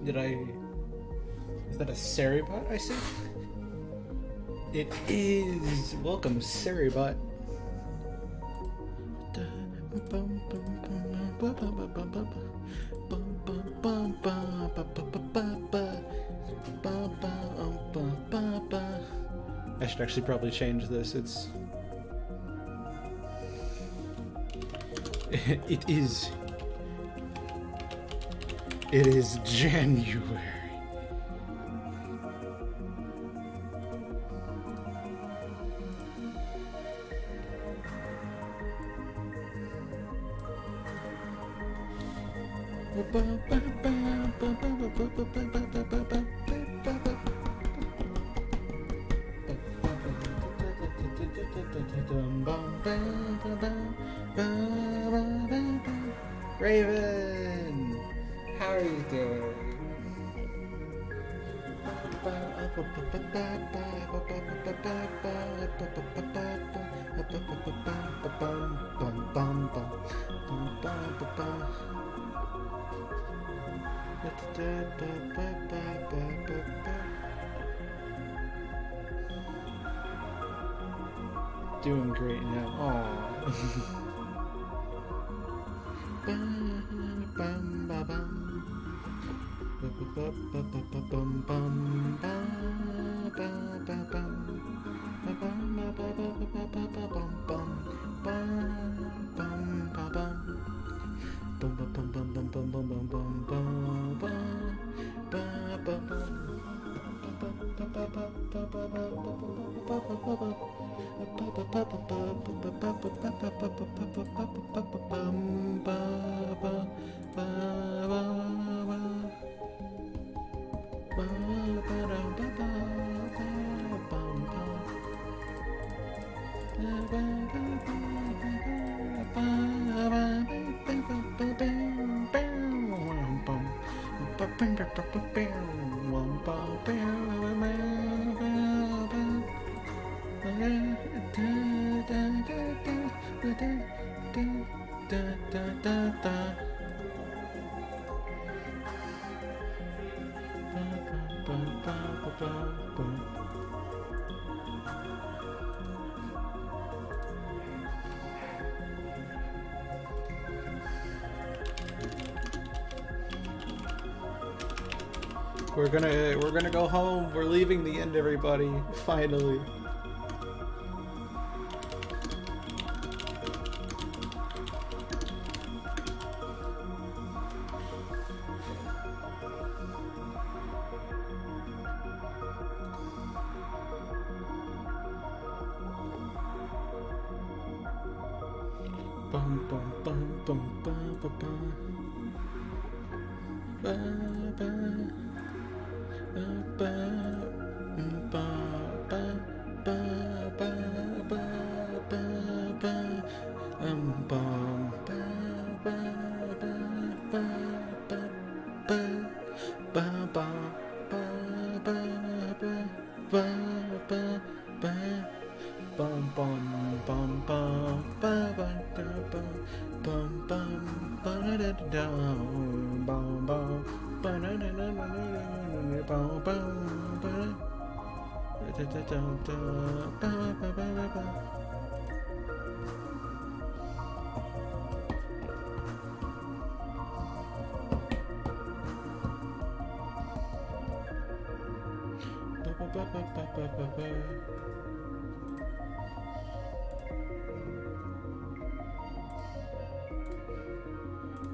Is that a Seribot I see? It is! Welcome, Seribot. I should actually probably change this. It is January. Raven, how are you doing? Doing great now. Aww. We're gonna go home. We're leaving the end, everybody. Finally.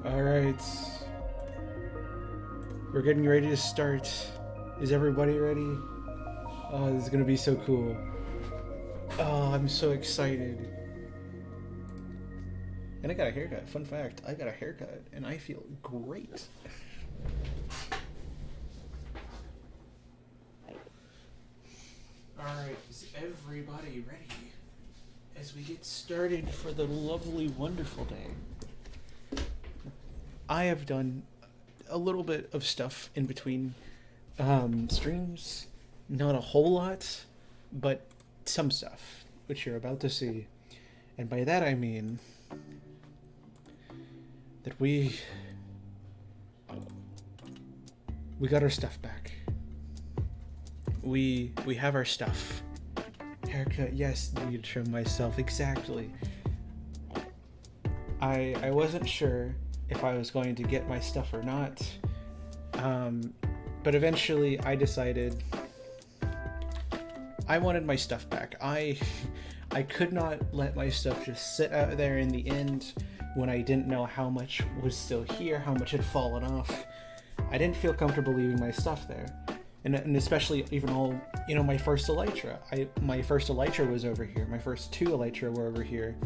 All right, we're getting ready to start. Is everybody ready? Oh, this is gonna be so cool. Oh, I'm so excited. And I got a haircut. Fun fact, I got a haircut and I feel great. Alright, is everybody ready? As we get started for the lovely, wonderful day. I have done a little bit of stuff in between streams. Not a whole lot, but some stuff, which you're about to see. And by that I mean that we we got our stuff back. We have our stuff. Haircut, yes, need to trim myself, exactly. I wasn't sure if I was going to get my stuff or not, but eventually I decided I wanted my stuff back. I could not let my stuff just sit out there in the end when I didn't know how much was still here, how much had fallen off. I didn't feel comfortable leaving my stuff there. And especially even all, my first elytra. My first elytra was over here. My first 2 elytra were over here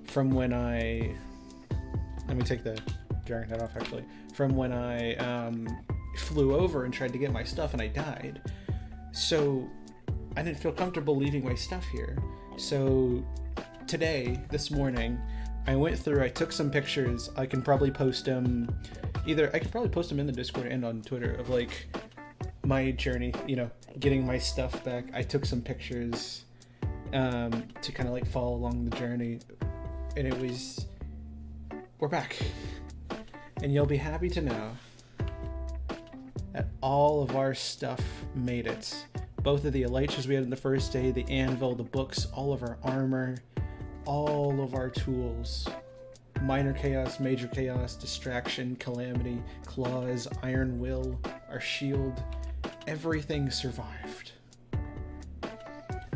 from when I... Let me take the dragon head off, actually. From when I flew over and tried to get my stuff and I died. So I didn't feel comfortable leaving my stuff here. So today, this morning, I went through, I took some pictures. I can probably post them, I could probably post them in the Discord and on Twitter of like my journey, getting my stuff back. I took some pictures to kind of like follow along the journey, and we're back. And you'll be happy to know that all of our stuff made it. Both of the elytras we had in the first day, the anvil, the books, all of our armor, all of our tools, minor chaos, major chaos, distraction, calamity, claws, iron will, our shield, everything survived.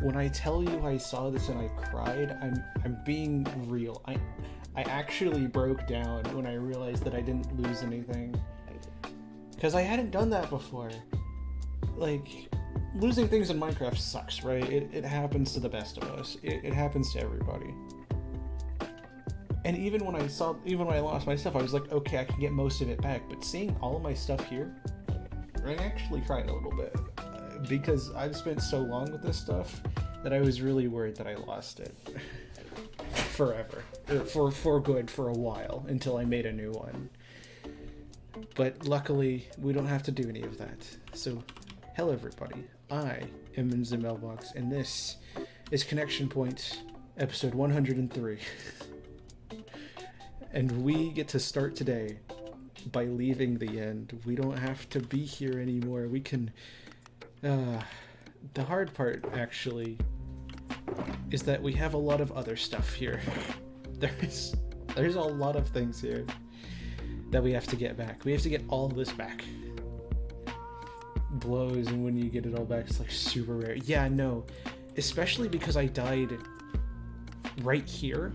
When I tell you I saw this and I cried, I'm being real. I actually broke down when I realized that I didn't lose anything. Because I hadn't done that before. Like, losing things in Minecraft sucks, right? It happens to the best of us. It happens to everybody. And even when I lost my stuff, I was like, okay, I can get most of it back. But seeing all of my stuff here, I actually cried a little bit. Because I've spent so long with this stuff that I was really worried that I lost it. Forever. For good, for a while, until I made a new one. But luckily, we don't have to do any of that. So, hello everybody. I am Mailbox, and this is Connection Point, episode 103. And we get to start today by leaving the end. We don't have to be here anymore. We can... the hard part, actually, is that we have a lot of other stuff here. There's a lot of things here that we have to get back. We have to get all this back. Blows, and when you get it all back, it's like super rare. Yeah, no. Especially because I died right here.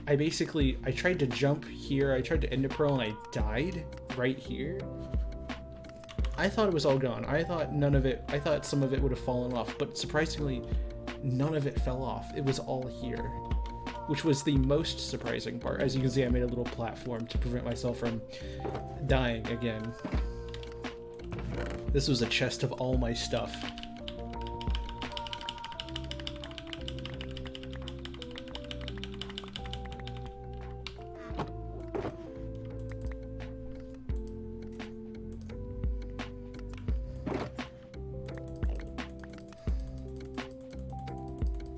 I tried to jump here, I tried to end a pearl, and I died right here. I thought it was all gone. I thought some of it would have fallen off, but surprisingly, none of it fell off. It was all here, which was the most surprising part. As you can see, I made a little platform to prevent myself from dying again. This was a chest of all my stuff.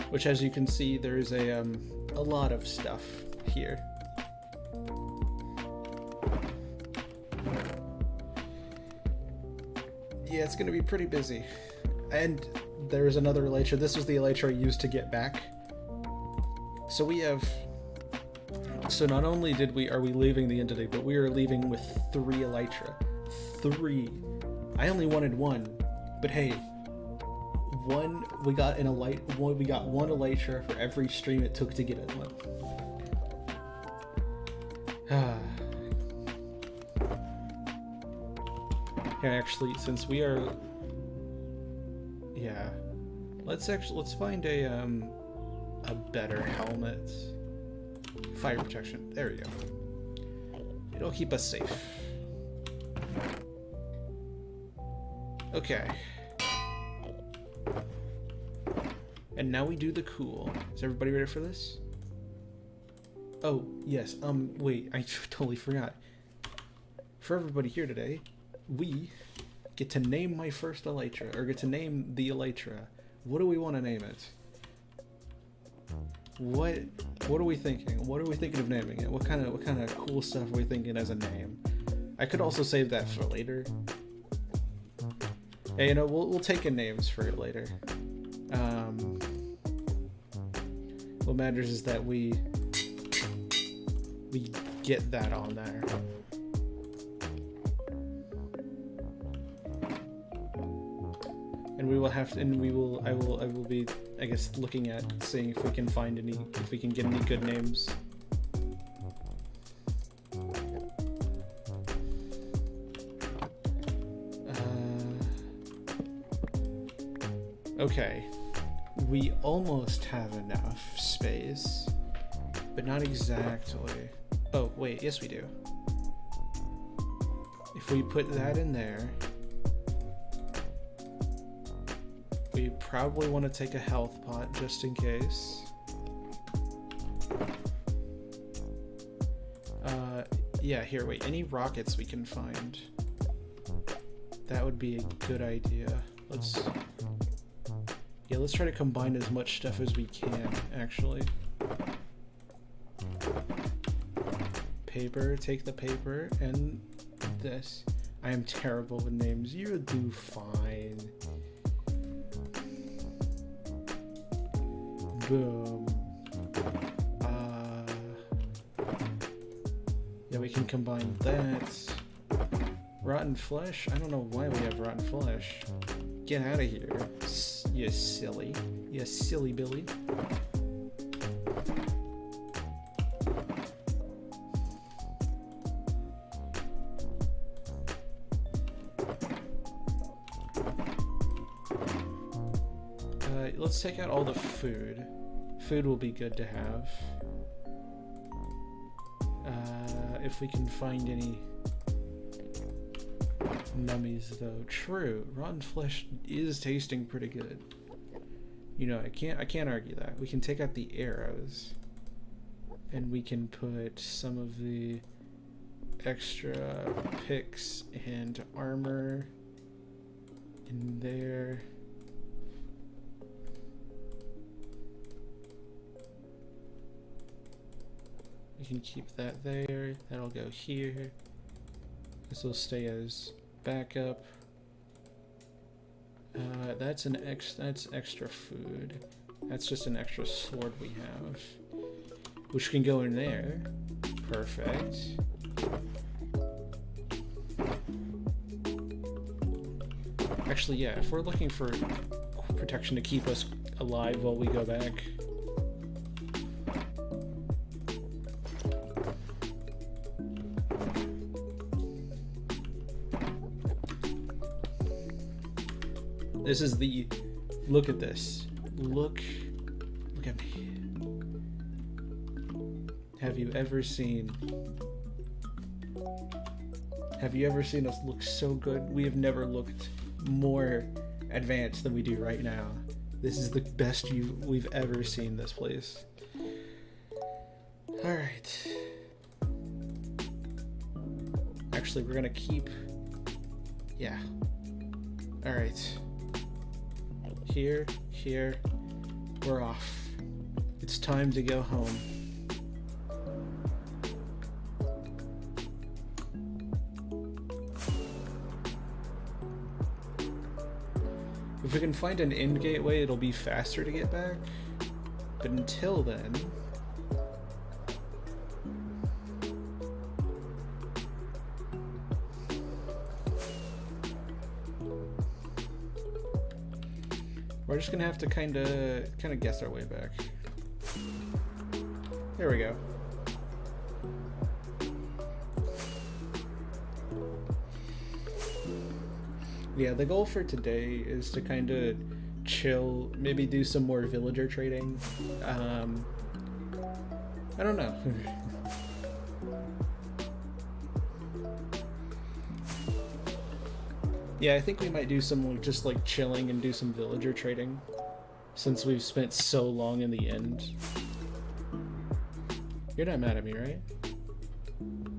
Which, as you can see, there's a lot of stuff here. Yeah, it's gonna be pretty busy. And there's another elytra. This was the elytra I used to get back. So not only are we leaving the end today, but we are leaving with 3 elytra. 3. I only wanted 1, but hey, we got one elytra for every stream it took to get it one. Here, actually, since we are, yeah, let's find a better helmet. Fire protection. There we go. It'll keep us safe. Okay. And now we do the cool. Is everybody ready for this? Oh, yes. Wait, I totally forgot. For everybody here today, we get to name my first elytra, or get to name the elytra. What do we want to name it? What are we thinking? What are we thinking of naming it? What kind of cool stuff are we thinking as a name? I could also save that for later. Hey, you know, we'll take in names for it later. What matters is that we get that on there. And we will have to, and I will be, I guess, looking at seeing if we can find any, if we can get any good names. Okay, we almost have enough space, but not exactly. Oh, wait, yes we do. If we put that in there, we probably want to take a health pot just in case. Yeah, here, wait, any rockets we can find. That would be a good idea. Let's try to combine as much stuff as we can, actually. Paper, take the paper, and this. I am terrible with names. You'll do fine. Boom. Yeah, we can combine that. Rotten flesh? I don't know why we have rotten flesh. Get out of here, you silly. You silly Billy. Let's take out all the food. Food will be good to have. If we can find any nummies though. True, rotten flesh is tasting pretty good. You know, I can't argue that. We can take out the arrows and we can put some of the extra picks and armor in there. We can keep that there. That'll go here. This will stay as backup. That's extra food. That's just an extra sword we have, which can go in there. Perfect. Actually, yeah, if we're looking for protection to keep us alive while we go back. This is the, look at this. Look at me. Have you ever seen us look so good? We have never looked more advanced than we do right now. This is the best we've ever seen this place. All right. Actually, we're gonna keep, yeah. All right. Here, we're off. It's time to go home. If we can find an in gateway, it'll be faster to get back. But until then, we're just gonna have to kind of guess our way back. There we go. Yeah, the goal for today is to kind of chill, maybe do some more villager trading. I don't know. Yeah, I think we might do some just like chilling and do some villager trading, since we've spent so long in the end. You're not mad at me, right?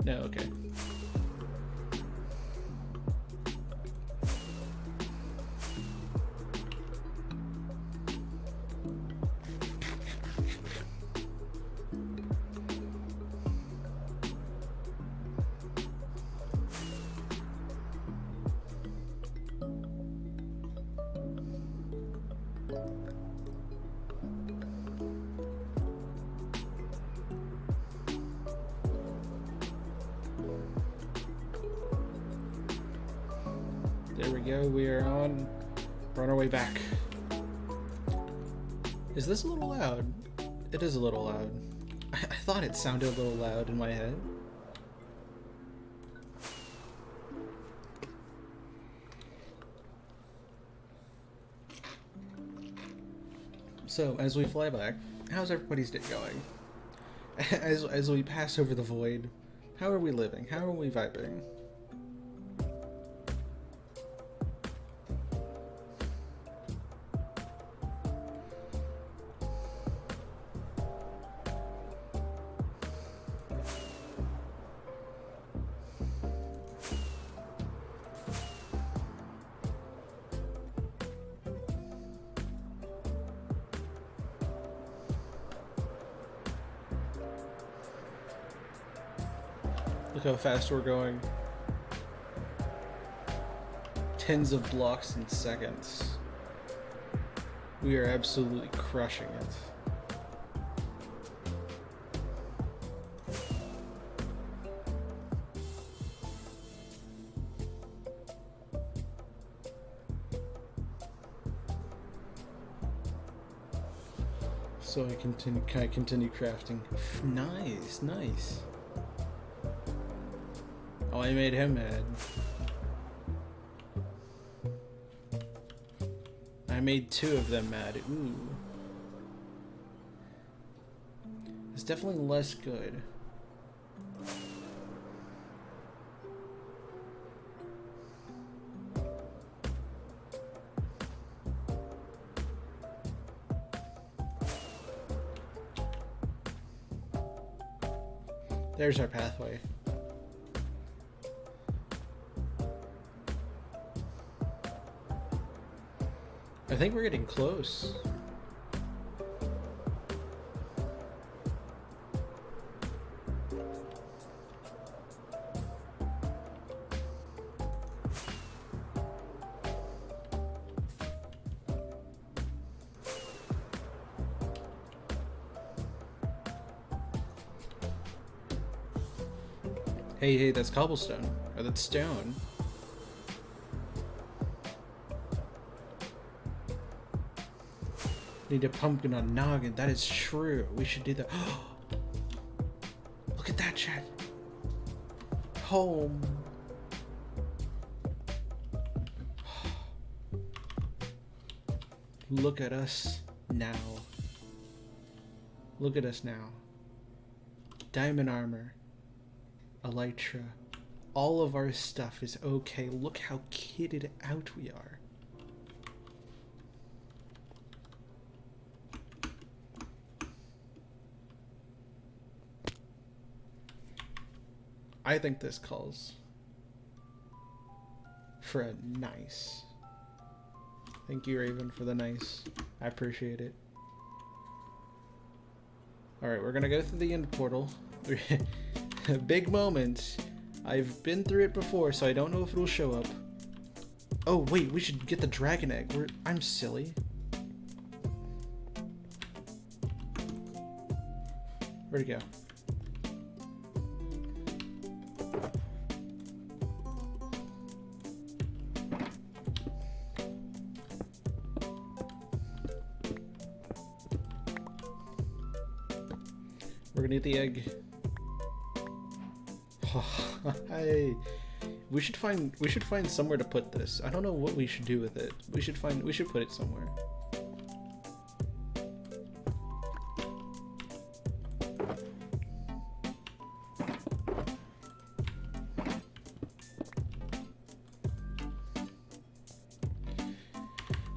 No, okay. There we go, we are on. We're on our way back. Is this a little loud? It is a little loud. I thought it sounded a little loud in my head. So, as we fly back, how's everybody's day going? As we pass over the void, how are we living? How are we vibing? Look how fast we're going. Tens of blocks in seconds. We are absolutely crushing it. So can I continue crafting? Nice, nice. Oh, I made him mad. I made 2 of them mad. Ooh. It's definitely less good. There's our pathway. I think we're getting close. Hey, that's cobblestone. Or that's stone. Need a pumpkin on noggin. That is true. We should do that. Look at that, chat. Home. Look at us now. Look at us now. Diamond armor. Elytra. All of our stuff is okay. Look how kitted out we are. I think this calls for a nice. Thank you, Raven, for the nice. I appreciate it. Alright, we're gonna go through the end portal. A big moment. I've been through it before, so I don't know if it'll show up. Oh, wait, we should get the dragon egg. I'm silly. Where'd it go? We're gonna eat the egg. Hey, we should find somewhere to put this. I don't know what we should do with it. We should put it somewhere.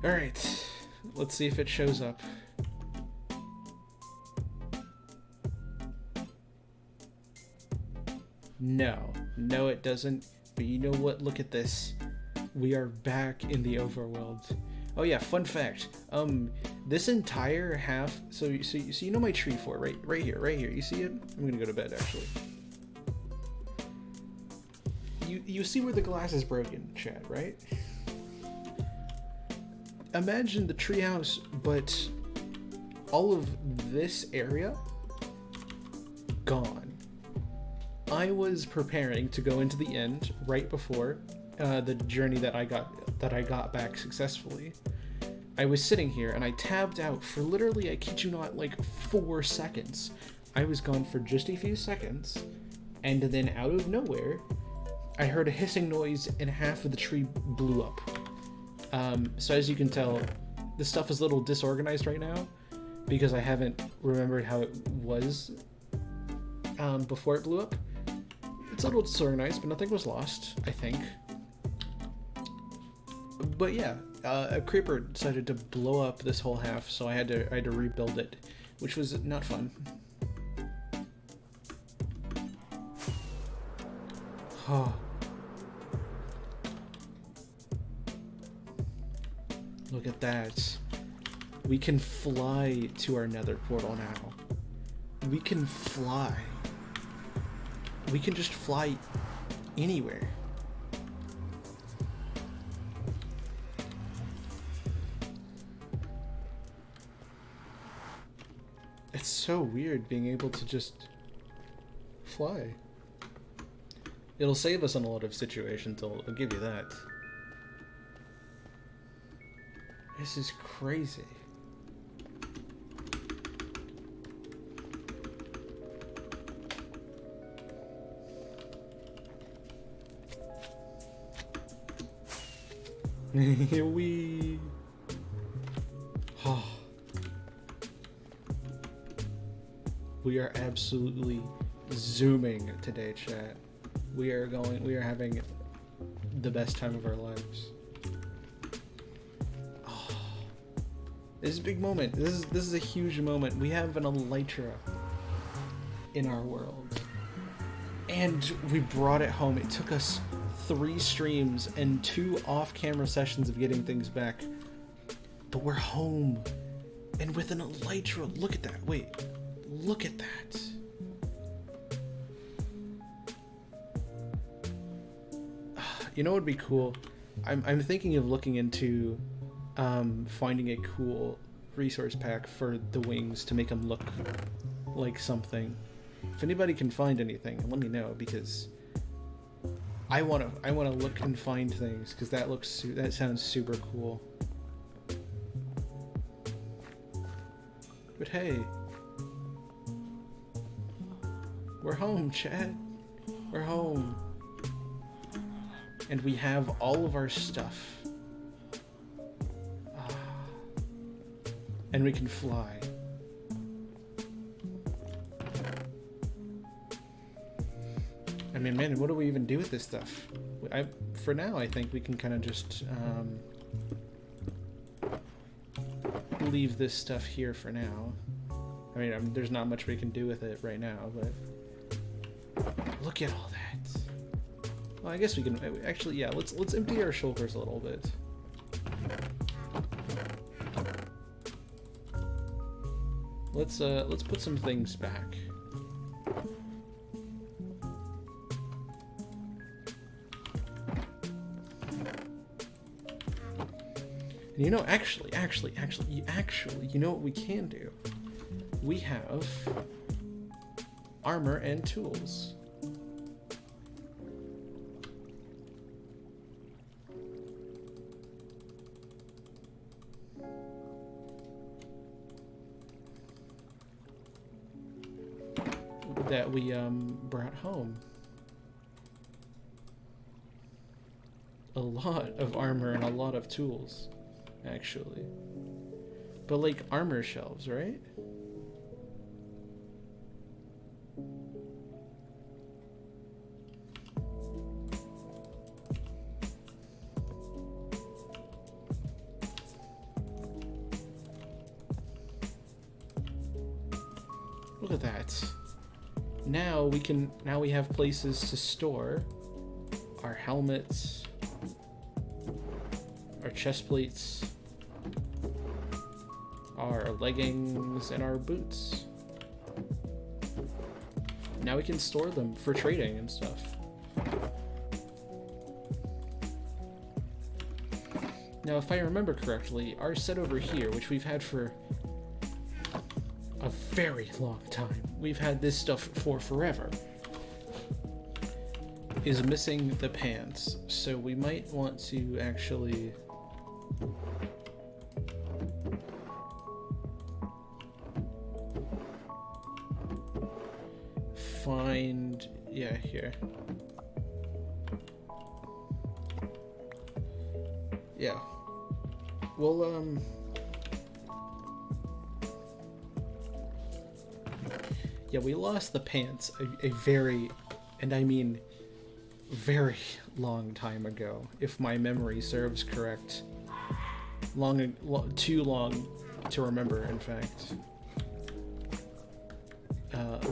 All right, let's see if it shows up. No, it doesn't. But you know what? Look at this. We are back in the overworld. Oh yeah, fun fact. This entire half. So you know my tree fort, right here. You see it? I'm gonna go to bed actually. You see where the glass is broken, Chad, right? imagine the treehouse, but all of this area gone. I was preparing to go into the end right before the journey that I got back successfully. I was sitting here and I tabbed out for literally, I kid you not, like 4 seconds. I was gone for just a few seconds, and then out of nowhere, I heard a hissing noise and half of the tree blew up. So as you can tell, this stuff is a little disorganized right now because I haven't remembered how it was before it blew up. It's a little disorganized, but nothing was lost, I think. But yeah, a creeper decided to blow up this whole half, so I had to rebuild it, which was not fun. Oh. Look at that. We can fly to our nether portal now. We can fly. We can just fly anywhere. It's so weird being able to just fly. It'll save us in a lot of situations, I'll give you that. This is crazy. We we are absolutely zooming today, chat. We are having the best time of our lives. Oh, this is a big moment. This is a huge moment. We have an elytra in our world, and we brought it home. It took us 3 streams and 2 off-camera sessions of getting things back, but we're home, and with an elytra. Look at that. Wait, look at that. You know what would be cool? I'm thinking of looking into finding a cool resource pack for the wings to make them look like something. If anybody can find anything, let me know, because I wanna look and find things, because that sounds super cool. But hey, we're home, chat. We're home. And we have all of our stuff. And we can fly. I mean, man, what do we even do with this stuff? For now, I think we can kind of just leave this stuff here for now. I mean, there's not much we can do with it right now, but look at all that. Well, I guess we can actually, yeah. Let's empty our shoulders a little bit. Let's put some things back. And you know, actually, you know what we can do? We have armor and tools. That we brought home. A lot of armor and a lot of tools, actually. But like armor shelves, right? Look at that. Now we have places to store our helmets, our chest plates, our leggings, and our boots. Now we can store them for trading and stuff. Now, if I remember correctly, our set over here, which we've had for a very long time, we've had this stuff for forever, is missing the pants. So we might want to actually find, yeah, here. Yeah. Well, yeah, we lost the pants a very, and I mean very long time ago, if my memory serves correct. Too long to remember, in fact.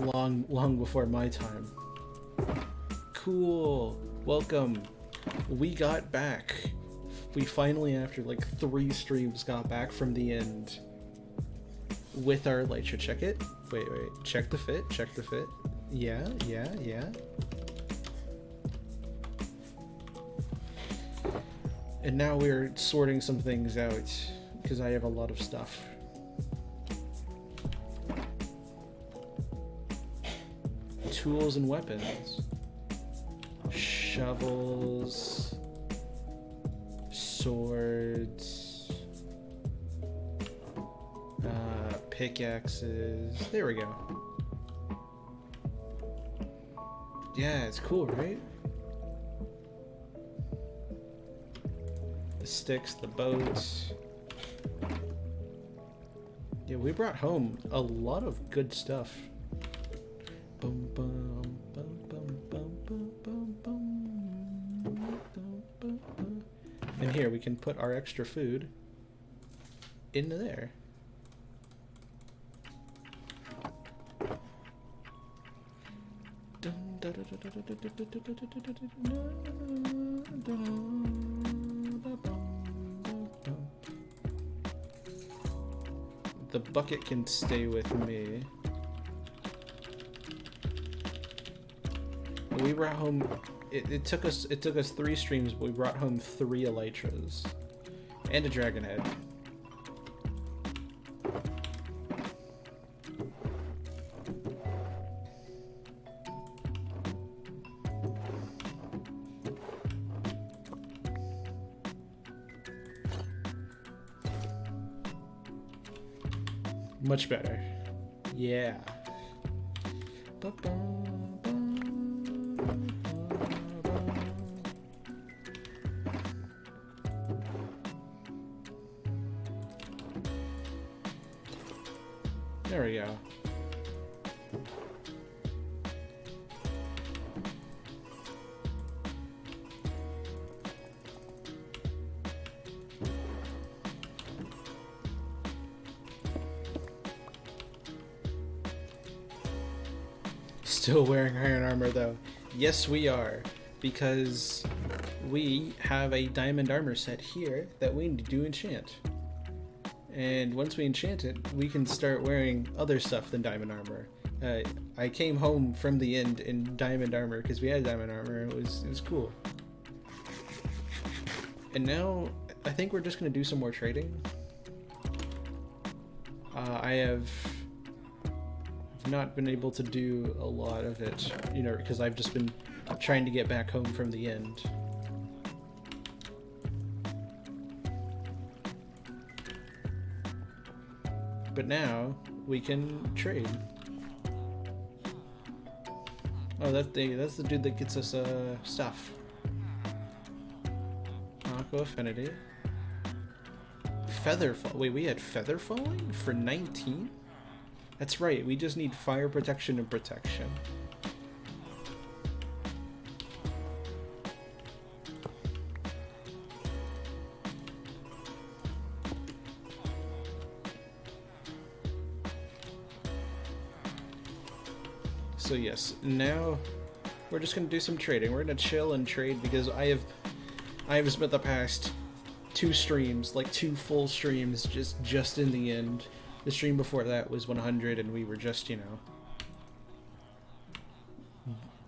Long before my time. Cool. Welcome. We got back. We finally, after like 3 streams, got back from the end with our elytra. Check it. Wait. Check the fit. Check the fit. Yeah. And now we're sorting some things out because I have a lot of stuff. Tools and weapons. Shovels. Swords. Pickaxes. There we go. Yeah, it's cool, right? The sticks, the boats. Yeah, we brought home a lot of good stuff. Bum, bum, bum, bum, bum, bum, bum, bum, bum, bum. And here we can put our extra food into there. The bucket can stay with me. We brought home. It took us 3 streams, but we brought home 3 elytras and a dragon head. Much better. Yeah. There we go. Still wearing iron armor though. Yes, we are, because we have a diamond armor set here that we need to enchant. And once we enchant it, we can start wearing other stuff than diamond armor. I came home from the end in diamond armor because we had diamond armor. It was cool. And now I think we're just gonna do some more trading. I have not been able to do a lot of it, you know, because I've just been trying to get back home from the end. But now we can trade. Oh, that's the dude that gets us stuff. Aqua Affinity. Featherfall. Wait, we had Feather Falling for 19? That's right, we just need fire protection and protection. So yes, now we're just gonna do some trading. We're gonna chill and trade because I have spent the past 2 streams, like 2 full streams, just in the end. The stream before that was 100, and we were just, you know.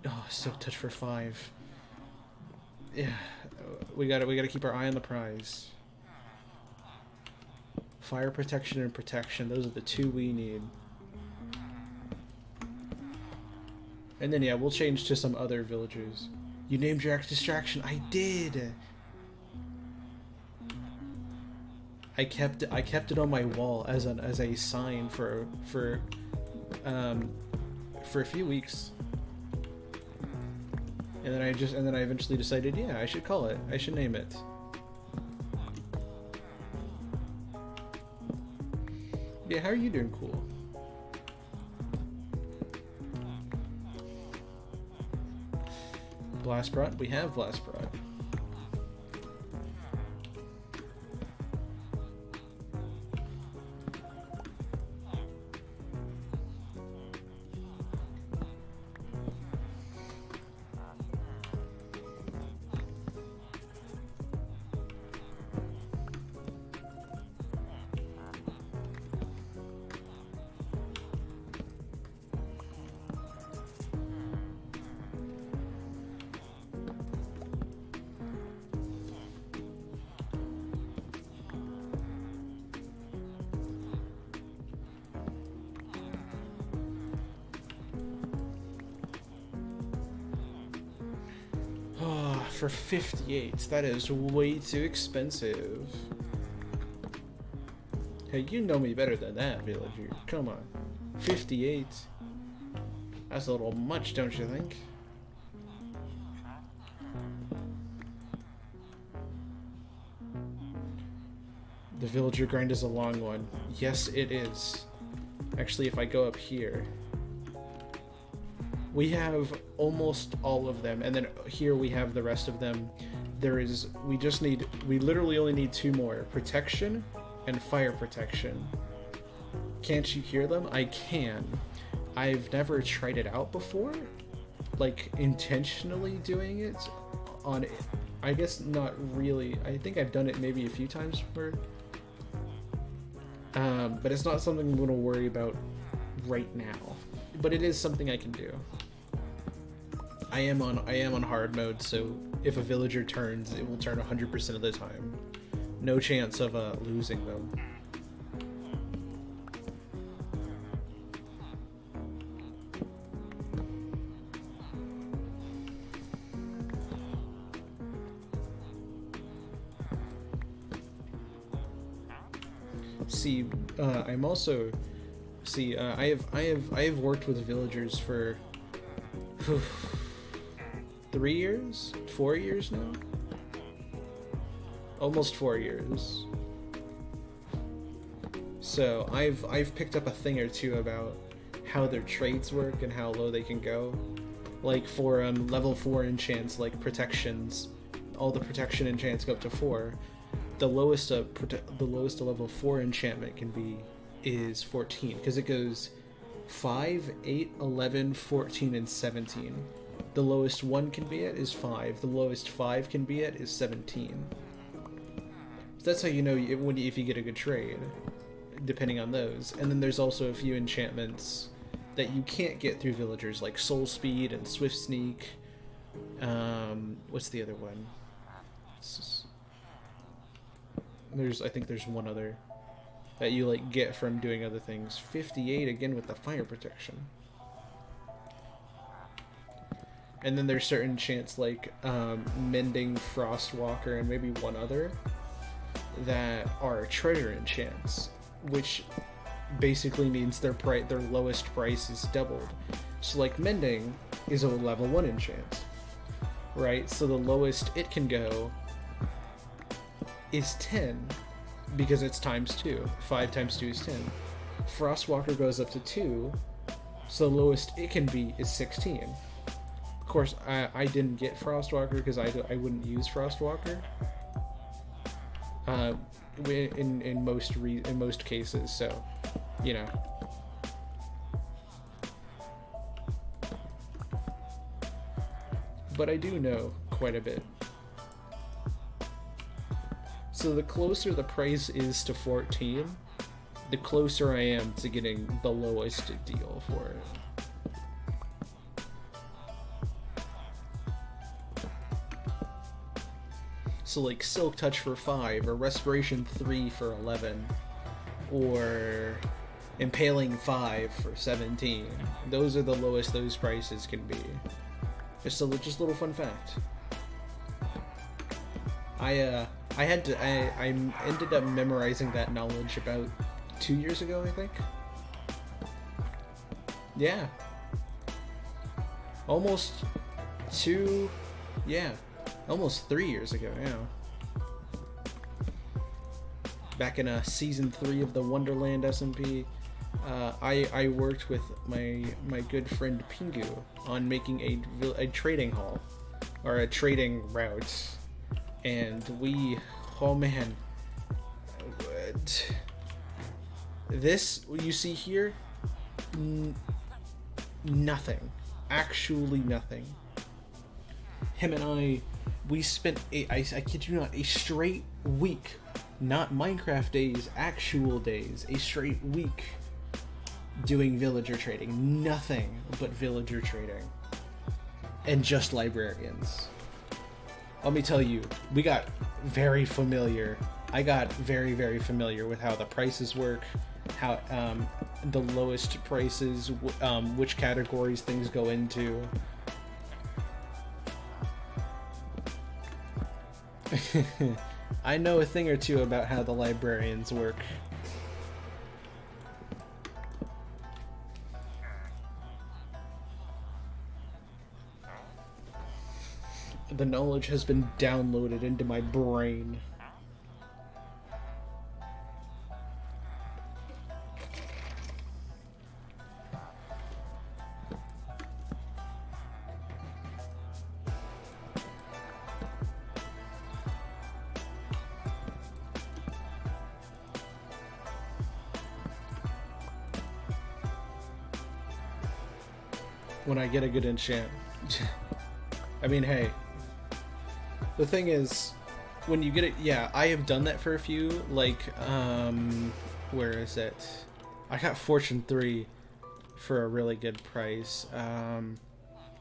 Oh, Silk Touch for 5. Yeah, we gotta keep our eye on the prize. Fire protection and protection. Those are the two we need. And then, yeah, we'll change to some other villagers. You named your distraction. I did. I kept it on my wall as a sign for a few weeks. And then I eventually decided, yeah, I should call it. I should name it. Yeah, how are you doing? Cool. Blastbrot? We have Blastbrot. For 58, that is way too expensive. Hey, you know me better than that, villager. Come on. 58. That's a little much, don't you think? The villager grind is a long one. Yes, it is. Actually, if I go up here, we have almost all of them, and then here we have the rest of them. We literally only need two more. Protection and fire protection. Can't you hear them? I can. I've never tried it out before. Like, intentionally doing it on, I guess not really. I think I've done it maybe a few times before. But it's not something I'm going to worry about right now. But it is something I can do. I am on hard mode, so if a villager turns, it will turn 100% of the time. No chance of losing them. See, I'm also I have worked with villagers for 3 years? 4 years now? Almost 4 years. So I've picked up a thing or two about how their trades work and how low they can go. Like for level 4 enchants, like protections, all the protection enchants go up to 4. The lowest a level 4 enchantment can be is 14, because it goes 5, 8, 11, 14, and 17. The lowest one can be at is 5. The lowest 5 can be at is 17. So that's how you know if you get a good trade, depending on those. And then there's also a few enchantments that you can't get through villagers, like Soul Speed and Swift Sneak. What's the other one? I think there's one other that you like get from doing other things. 58 again with the fire protection. And then there's certain enchants like Mending, Frostwalker, and maybe one other that are treasure enchants, which basically means their lowest price is doubled. So like Mending is a level 1 enchant, right? So the lowest it can go is 10, because it's times 2. 5 times 2 is 10. Frostwalker goes up to 2, so the lowest it can be is 16. Of course, I didn't get Frostwalker because I wouldn't use Frostwalker in most cases, so you know. But I do know quite a bit. So the closer the price is to 14, the closer I am to getting the lowest deal for it. So like Silk Touch for 5, or Respiration 3 for 11, or Impaling 5 for 17. Those are the lowest those prices can be. Just a little fun fact. I ended up memorizing that knowledge about 2 years ago, I think. Yeah. Almost 3 years ago, yeah. Back in season 3 of the Wonderland SMP, I worked with my good friend Pingu on making a trading hall, or a trading route, and oh man, this you see here, nothing, actually nothing. Him and we spent I kid you not, a straight week, not Minecraft days, actual days, a straight week doing villager trading. Nothing but villager trading. And just librarians. Let me tell you, we got very familiar. I got very, very familiar with how the prices work, how the lowest prices, which categories things go into. I know a thing or two about how the librarians work. The knowledge has been downloaded into my brain. When I get a good enchant. I mean, hey. The thing is, when you get it, yeah, I have done that for a few, like, where is it? I got Fortune 3 for a really good price.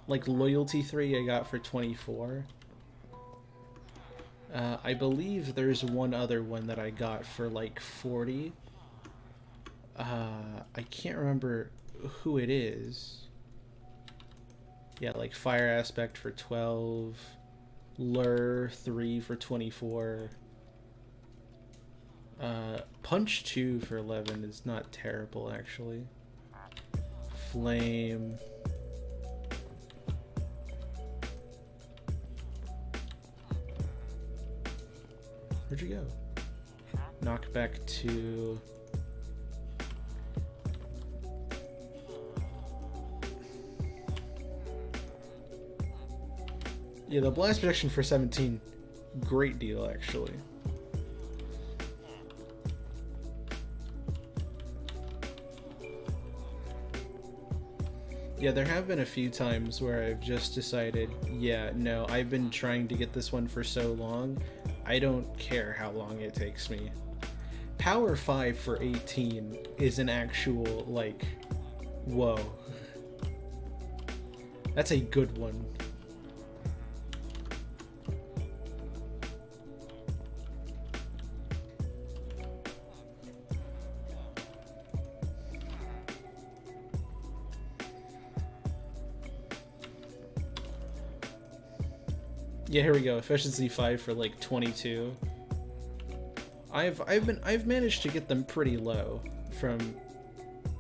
Like Loyalty 3 I got for 24. I believe there's one other one that I got for like 40. I can't remember who it is. Yeah, like Fire Aspect for 12. Lure 3 for 24. Punch 2 for 11 is not terrible, actually. Flame. Where'd you go? Knockback 2. Yeah, the blast protection for 17, great deal, actually. Yeah, there have been a few times where I've just decided, yeah, no, I've been trying to get this one for so long, I don't care how long it takes me. Power 5 for 18 is an actual, like, whoa. That's a good one. Yeah, here we go. Efficiency 5 for like 22. I've managed to get them pretty low from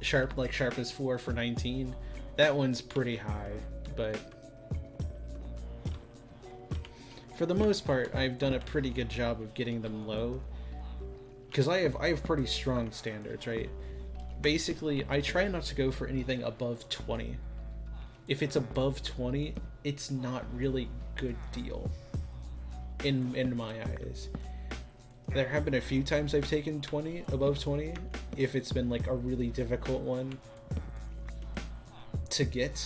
sharpness 4 for 19. That one's pretty high, but for the most part, I've done a pretty good job of getting them low. Because I have pretty strong standards, right? Basically, I try not to go for anything above 20. If it's above 20, it's not really good deal in my eyes. There have been a few times I've taken 20 above 20 if it's been like a really difficult one to get,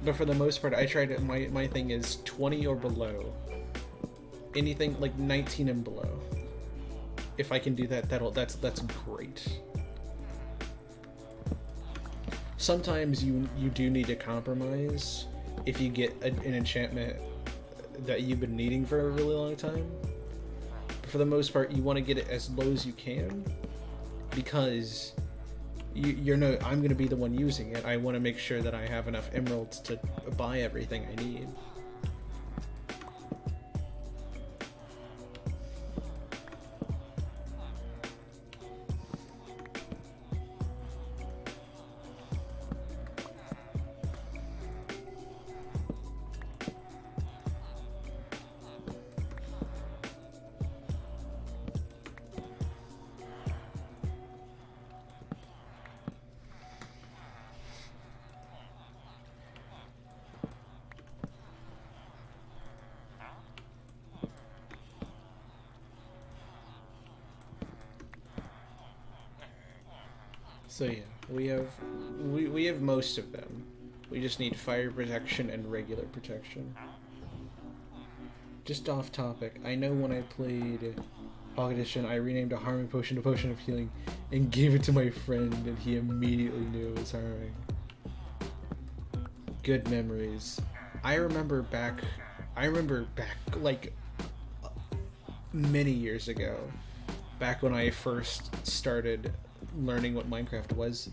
but for the most part I try to, my thing is 20 or below. Anything like 19 and below, if I can do that, that's great. Sometimes you do need to compromise if you get an enchantment that you've been needing for a really long time. for the most part, you want to get it as low as you can, because I'm going to be the one using it. I want to make sure that I have enough emeralds to buy everything I need. So yeah, we have most of them. We just need fire protection and regular protection. Just off topic, I know when I played Pocket Edition, I renamed a Harming Potion to Potion of Healing and gave it to my friend, and he immediately knew it was harming. Good memories. I remember back like many years ago, back when I first started learning what Minecraft was.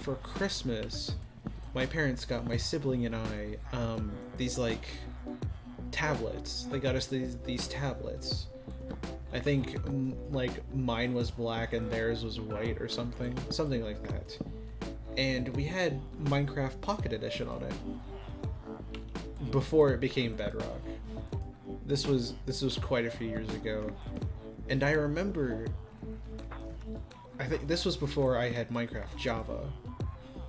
For Christmas, my parents got my sibling and I these like tablets. They got us these tablets. I think like mine was black and theirs was white or something like that. And we had Minecraft Pocket Edition on it before it became Bedrock. This was quite a few years ago, and I remember, I think this was before I had Minecraft Java,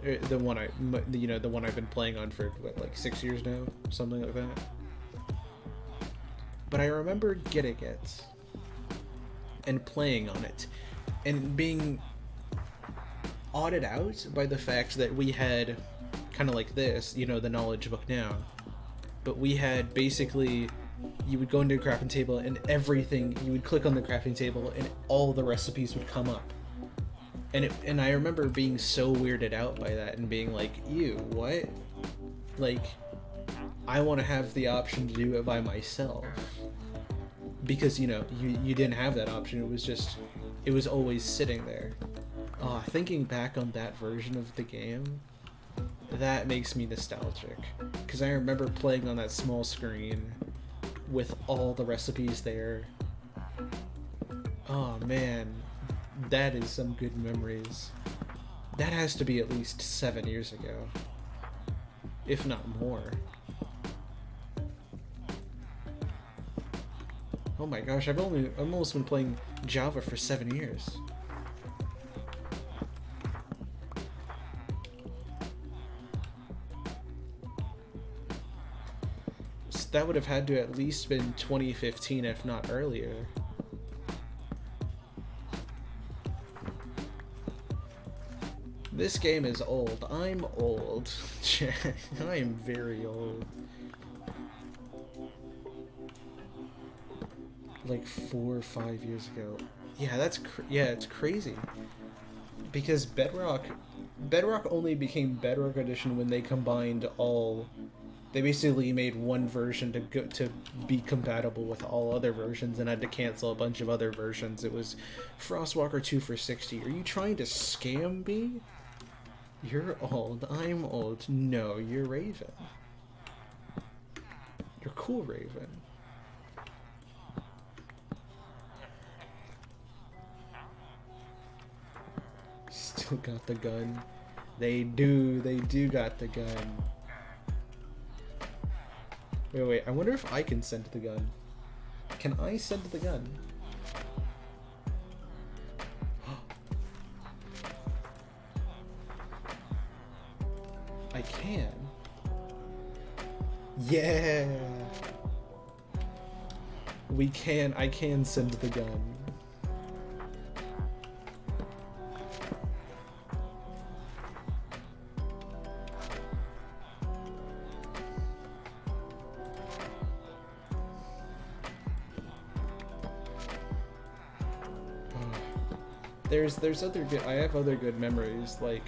the one I've been playing on for what, like 6 years now, something like that. But I remember getting it and playing on it and being awed out by the fact that we had kind of like this, the knowledge book now, but we had basically, you would go into a crafting table and everything, you would click on the crafting table and all the recipes would come up. And I remember being so weirded out by that and being like, ew, what? Like, I want to have the option to do it by myself. Because, you didn't have that option. It was always sitting there. Thinking back on that version of the game, that makes me nostalgic. Because I remember playing on that small screen with all the recipes there. Oh man, that is some good memories. That has to be at least 7 years ago, if not more. Oh my gosh, I've almost been playing Java for 7 years. So that would have had to at least been 2015, if not earlier. This game is old. I'm old. I am very old. Like 4 or 5 years ago. Yeah, it's crazy. Because Bedrock only became Bedrock Edition when they combined all. They basically made one version to be compatible with all other versions and had to cancel a bunch of other versions. It was Frostwalker 2 for 60. Are you trying to scam me? You're old. I'm old. No, you're Raven. You're cool, Raven. Still got the gun. They do got the gun. Wait, I wonder if I can send the gun. Can I send the gun? I can. Yeah! I can send the gun. There's other good, I have other good memories, like,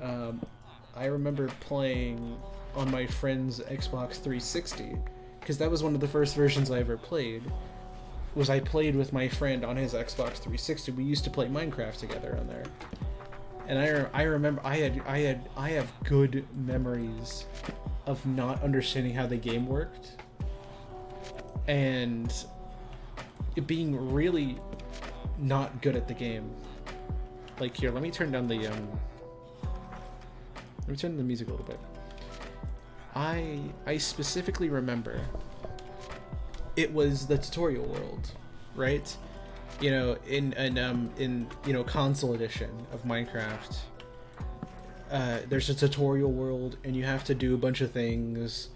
I remember playing on my friend's Xbox 360, because that was one of the first versions I ever played, was I played with my friend on his Xbox 360. We used to play Minecraft together on there, and I remember I have good memories of not understanding how the game worked, and it being really not good at the game. Like, here, let me turn down the music a little bit. I specifically remember it was the tutorial world, right? You know, in you know, console edition of Minecraft, there's a tutorial world, and you have to do a bunch of things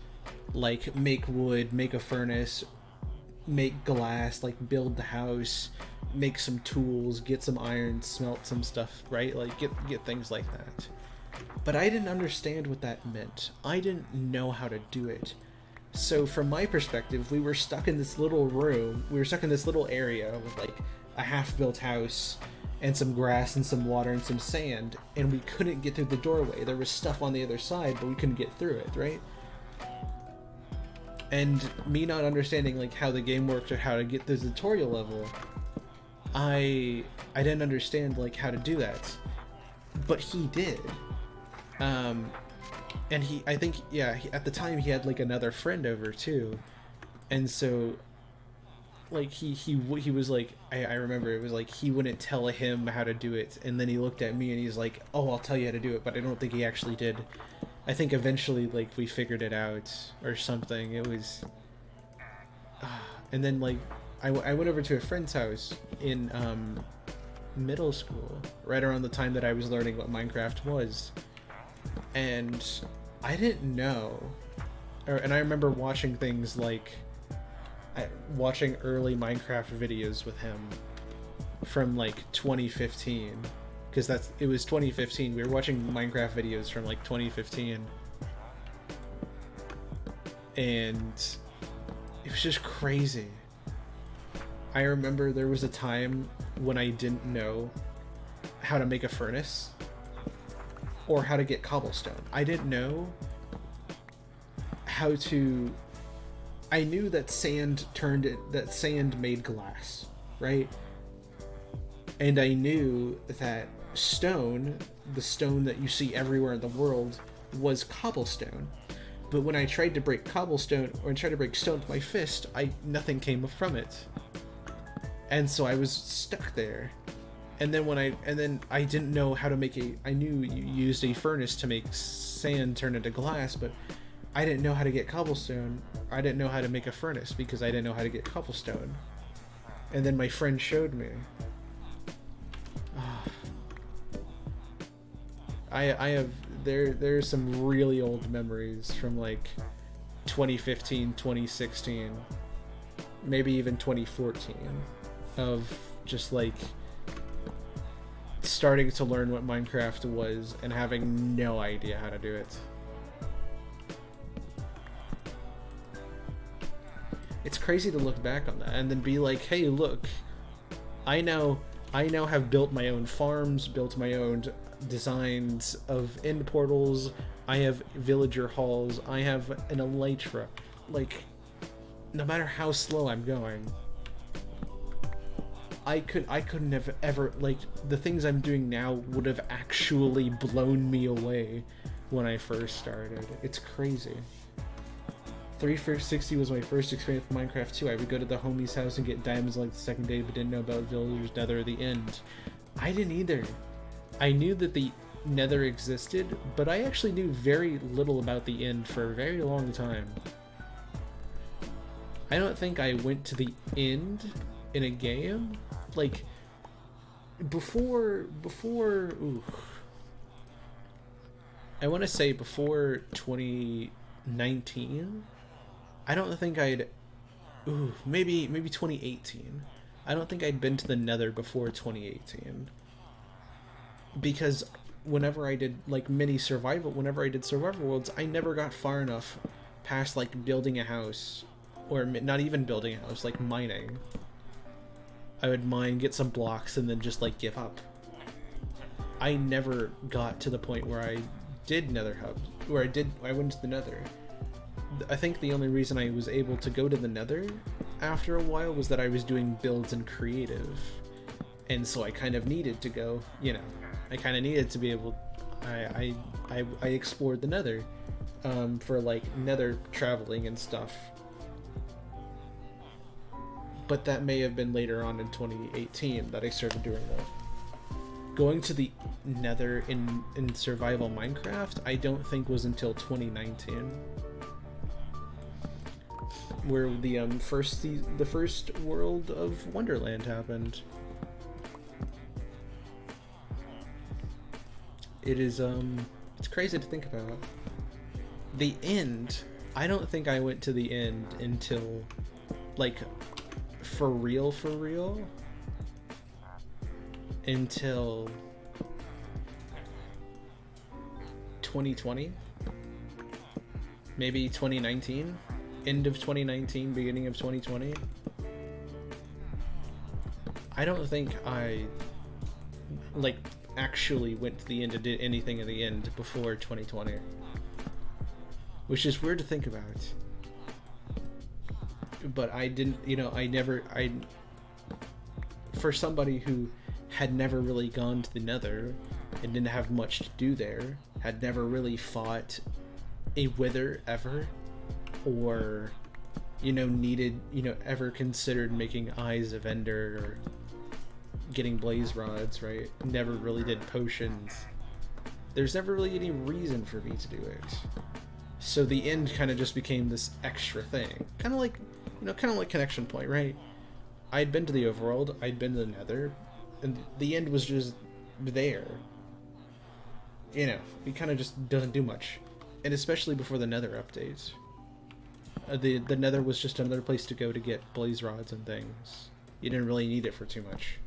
like make wood, make a furnace, make glass, like build the house, make some tools, get some iron, smelt some stuff, right? Like get things like that. But I didn't understand what that meant. I didn't know how to do it. So from my perspective, we were stuck in this little room. We were stuck in this little area with like a half-built house and some grass and some water and some sand, and we couldn't get through the doorway. There was stuff on the other side, but we couldn't get through it, right? And me not understanding like how the game worked or how to get the tutorial level, I didn't understand like how to do that. But he did. And I think, yeah, at the time he had like another friend over too, and so like he was like, I remember it was like he wouldn't tell him how to do it, and then he looked at me and he's like, oh, I'll tell you how to do it, but I don't think he actually did. I think eventually like we figured it out or something. It was and then like I went over to a friend's house in middle school, right around the time that I was learning what Minecraft was. And I didn't know, and I remember watching things like watching early Minecraft videos with him from like 2015, because it was 2015. We were watching Minecraft videos from like 2015, and it was just crazy. I remember there was a time when I didn't know how to make a furnace or how to get cobblestone. I didn't know how to... I knew that sand made glass, right? And I knew that stone, the stone that you see everywhere in the world, was cobblestone. But when I tried to break cobblestone, or tried to break stone with my fist, nothing came from it. And so I was stuck there. And then I didn't know how to make I knew you used a furnace to make sand turn into glass, but I didn't know how to get cobblestone. I didn't know how to make a furnace because I didn't know how to get cobblestone. And then my friend showed me. There's some really old memories from like 2015, 2016, maybe even 2014, of just like starting to learn what Minecraft was and having no idea how to do it. It's crazy to look back on that and then be like, hey, look, I now have built my own farms, built my own designs of end portals, I have villager halls, I have an elytra. Like, no matter how slow I'm going, I couldn't have ever, like, the things I'm doing now would have actually blown me away when I first started. It's crazy. 360 was my first experience with Minecraft too. I would go to the homie's house and get diamonds like the second day, but didn't know about villagers, nether, or the end. I didn't either. I knew that the nether existed, but I actually knew very little about the end for a very long time. I don't think I went to the end in a game. Like, before, ooh. I want to say before 2019, I don't think maybe 2018. I don't think I'd been to the nether before 2018. Because whenever I did survival worlds, I never got far enough past like building a house, or not even building a house, like mining. I would mine, get some blocks, and then just like give up. I never got to the point where I did nether hub, I went to the nether. I think the only reason I was able to go to the nether after a while was that I was doing builds in creative, and so I kind of needed to go, you know, I kind of needed to be able, I explored the Nether, for like Nether traveling and stuff. But that may have been later on in 2018 that I started doing that. Going to the Nether in survival Minecraft, I don't think was until 2019, where the first world of Wonderland happened. It is it's crazy to think about. The end, I don't think I went to the end until, like, for real, until 2020, maybe 2019, end of 2019, beginning of 2020. I don't think I, like, actually went to the end and did anything in the end before 2020, which is weird to think about. But I didn't, you know, for somebody who had never really gone to the Nether and didn't have much to do there, had never really fought a Wither ever, or, you know, ever considered making Eyes of Ender or getting blaze rods, right? Never really did potions. There's never really any reason for me to do it. So the end kind of just became this extra thing. Kind of like Connection Point, right? I'd been to the overworld, I'd been to the Nether, and the end was just there. You know, it kind of just doesn't do much. And especially before the Nether updates. The Nether was just another place to go to get blaze rods and things. You didn't really need it for too much.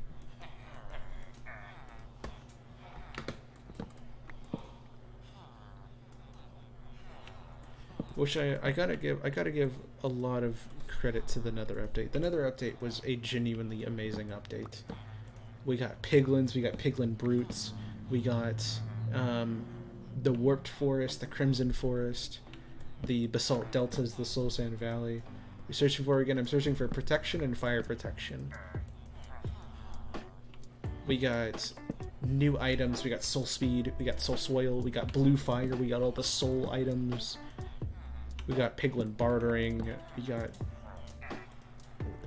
Which I gotta give a lot of credit to the Nether update. The Nether update was a genuinely amazing update. We got piglins, we got piglin brutes, we got the warped forest, the crimson forest, the basalt deltas, the soul sand valley. I'm searching for protection and fire protection. We got new items, we got soul speed, we got soul soil, we got blue fire, we got all the soul items. We got piglin bartering, we got...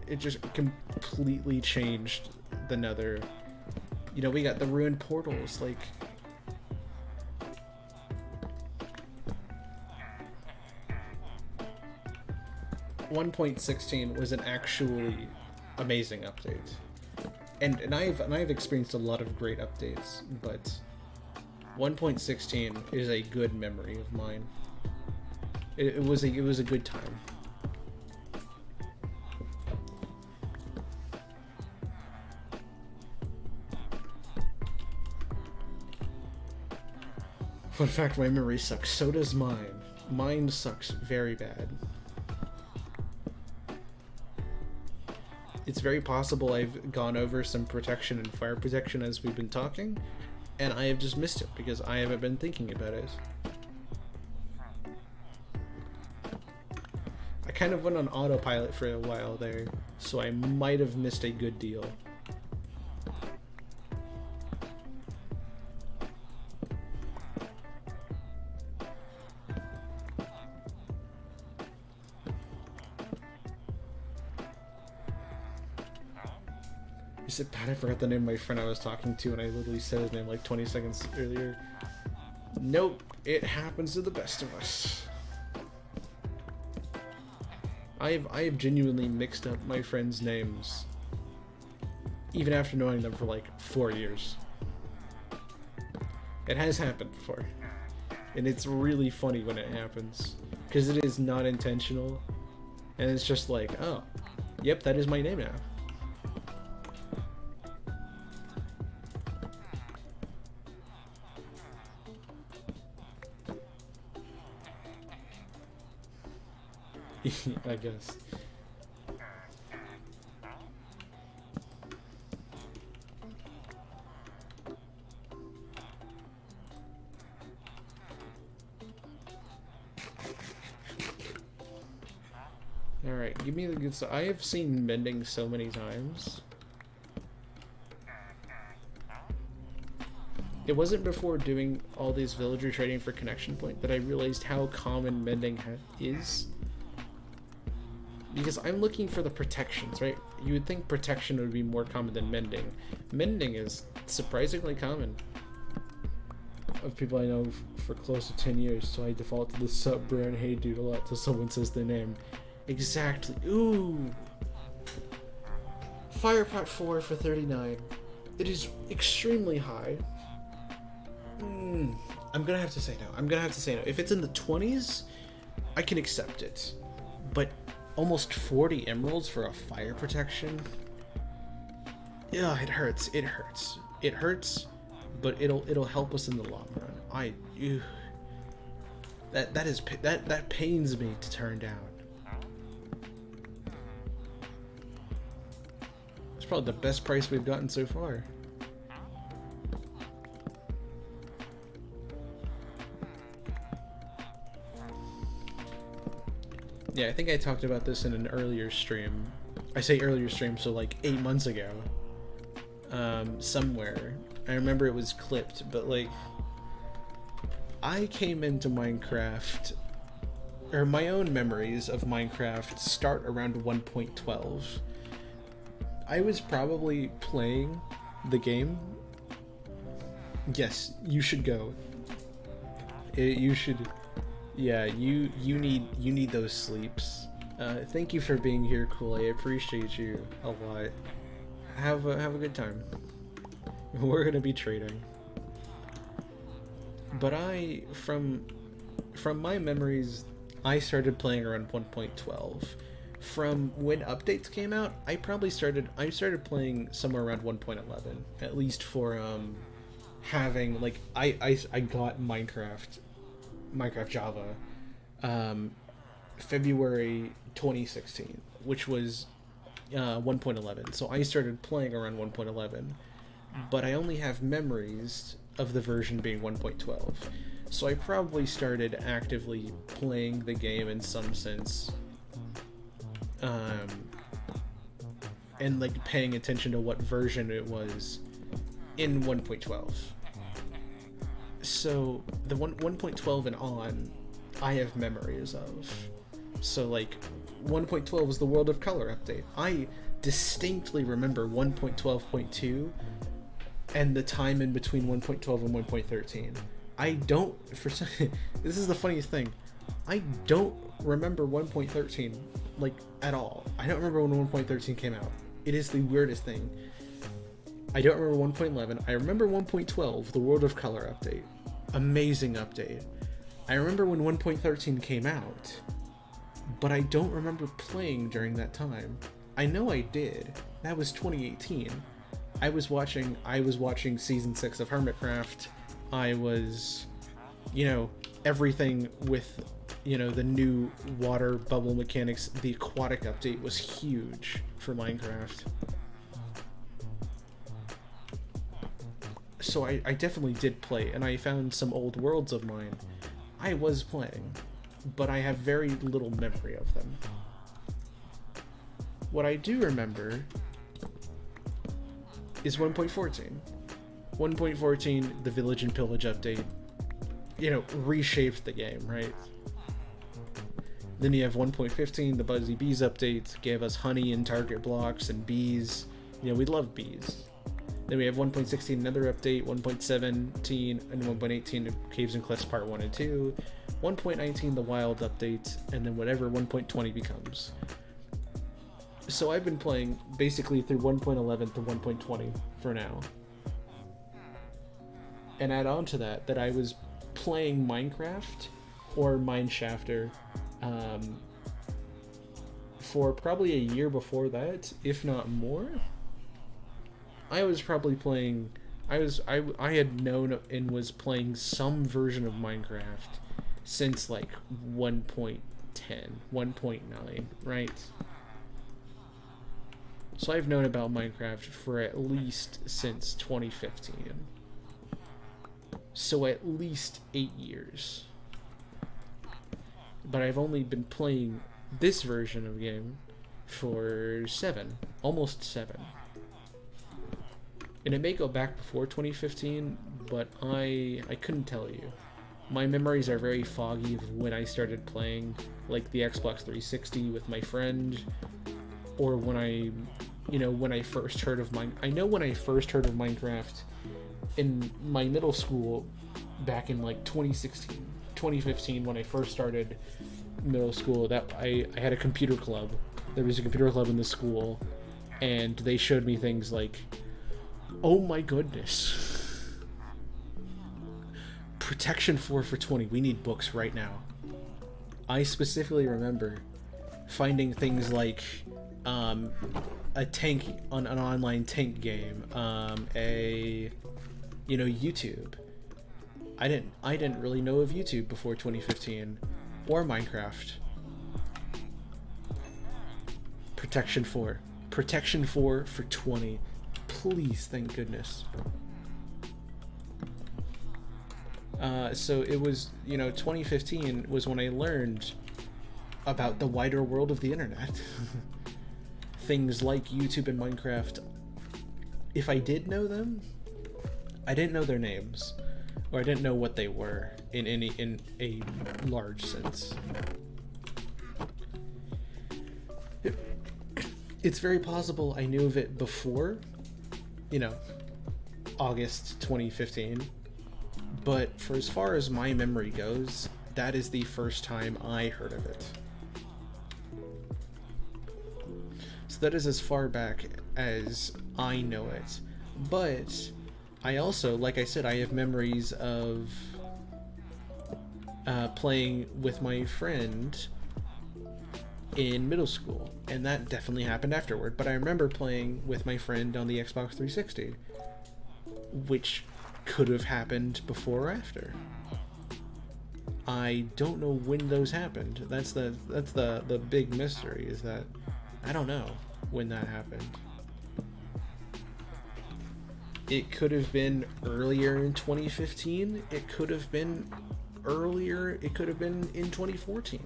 It just completely changed the Nether. You know, we got the ruined portals, like... 1.16 was an actually amazing update. And I've experienced a lot of great updates, but 1.16 is a good memory of mine. It was a good time. Fun fact, my memory sucks. So does mine. Mine sucks very bad. It's very possible I've gone over some protection and fire protection as we've been talking, and I have just missed it because I haven't been thinking about it. I kind of went on autopilot for a while there, so I might have missed a good deal. Is it bad I forgot the name of my friend I was talking to and I literally said his name like 20 seconds earlier? Nope, it happens to the best of us. I have genuinely mixed up my friends' names, even after knowing them for like 4 years. It has happened before, and it's really funny when it happens, because it is not intentional, and it's just like, oh, yep, that is my name now. I guess. Alright, give me the good stuff. I have seen mending so many times. It wasn't before doing all these villager trading for connection point that I realized how common mending is. Because I'm looking for the protections, right? You would think protection would be more common than mending. Mending is surprisingly common. Of people I know for close to 10 years, so I default to the sub brand hey dude a lot till someone says their name. Exactly. Ooh! Firepot 4 for 39. It is extremely high. I'm gonna have to say no. If it's in the 20s, I can accept it. But almost 40 emeralds for a fire protection? Yeah, it hurts. It hurts, but it'll help us in the long run. That pains me to turn down. It's probably the best price we've gotten so far. Yeah, I think I talked about this in an earlier stream. I say earlier stream, so like 8 months ago. Somewhere. I remember it was clipped, but like... I came into Minecraft... Or my own memories of Minecraft start around 1.12. I was probably playing the game. Yes, you should go. You should... Yeah, you need those sleeps. Thank you for being here, Cool. I appreciate you a lot. Have a good time. We're gonna be trading. But from my memories, I started playing around 1.12. From when updates came out, I started playing somewhere around 1.11, at least for having like I got Minecraft Java February 2016, which was 1.11. So I started playing around 1.11, but I only have memories of the version being 1.12. So I probably started actively playing the game in some sense, and like paying attention to what version it was in 1.12. So the 1.12 and on, I have memories of. So like 1.12 was the World of Color update. I distinctly remember 1.12.2 and the time in between 1.12 and 1.13. I don't, this is the funniest thing, I don't remember 1.13 like at all. I don't remember when 1.13 came out. It is the weirdest thing. I don't remember 1.11. I remember 1.12, the World of Color update. Amazing update. I remember when 1.13 came out, but I don't remember playing during that time. I know I did. That was 2018. I was watching season 6 of Hermitcraft. I was, everything with, the new water bubble mechanics. The aquatic update was huge for Minecraft. So I definitely did play, and I found some old worlds of mine. I was playing, but I have very little memory of them. What I do remember is 1.14. 1.14, the Village and Pillage update, reshaped the game, right? Then you have 1.15, the Buzzy Bees update, gave us honey and target blocks and bees. We love bees. Then we have 1.16, another update, 1.17, and 1.18, Caves and Cliffs Part 1 and 2, 1.19, the Wild update, and then whatever 1.20 becomes. So I've been playing basically through 1.11 to 1.20 for now. And add on to that I was playing Minecraft or Mineshafter for probably a year before that, if not more. I was probably playing, I had known and was playing some version of Minecraft since like 1.10, 1.9, right? So I've known about Minecraft for at least since 2015. So at least 8 years. But I've only been playing this version of game for 7, almost 7. And it may go back before 2015, but I couldn't tell you. My memories are very foggy of when I started playing, like the Xbox 360 with my friend, or when when I first heard of I know when I first heard of Minecraft in my middle school back in like 2016, 2015, when I first started middle school, that I had a computer club. There was a computer club in the school, and they showed me things like, oh my goodness, Protection 4 for 20. We need books right now. I specifically remember finding things like a tank on an online tank game, YouTube. I didn't really know of YouTube before 2015 or Minecraft. Protection 4 for 20. Please, thank goodness. So it was, 2015 was when I learned about the wider world of the internet. Things like YouTube and Minecraft. If I did know them, I didn't know their names, or I didn't know what they were in a large sense. It's very possible I knew of it before, August 2015. But for as far as my memory goes, that is the first time I heard of it. So that is as far back as I know it. But I also, like I said, I have memories of playing with my friend in middle school, and that definitely happened afterward. But I remember playing with my friend on the Xbox 360, which could have happened before or after. I don't know when those happened. That's the big mystery, is that I don't know when that happened. It could have been earlier in 2015. It could have been earlier. It could have been in 2014.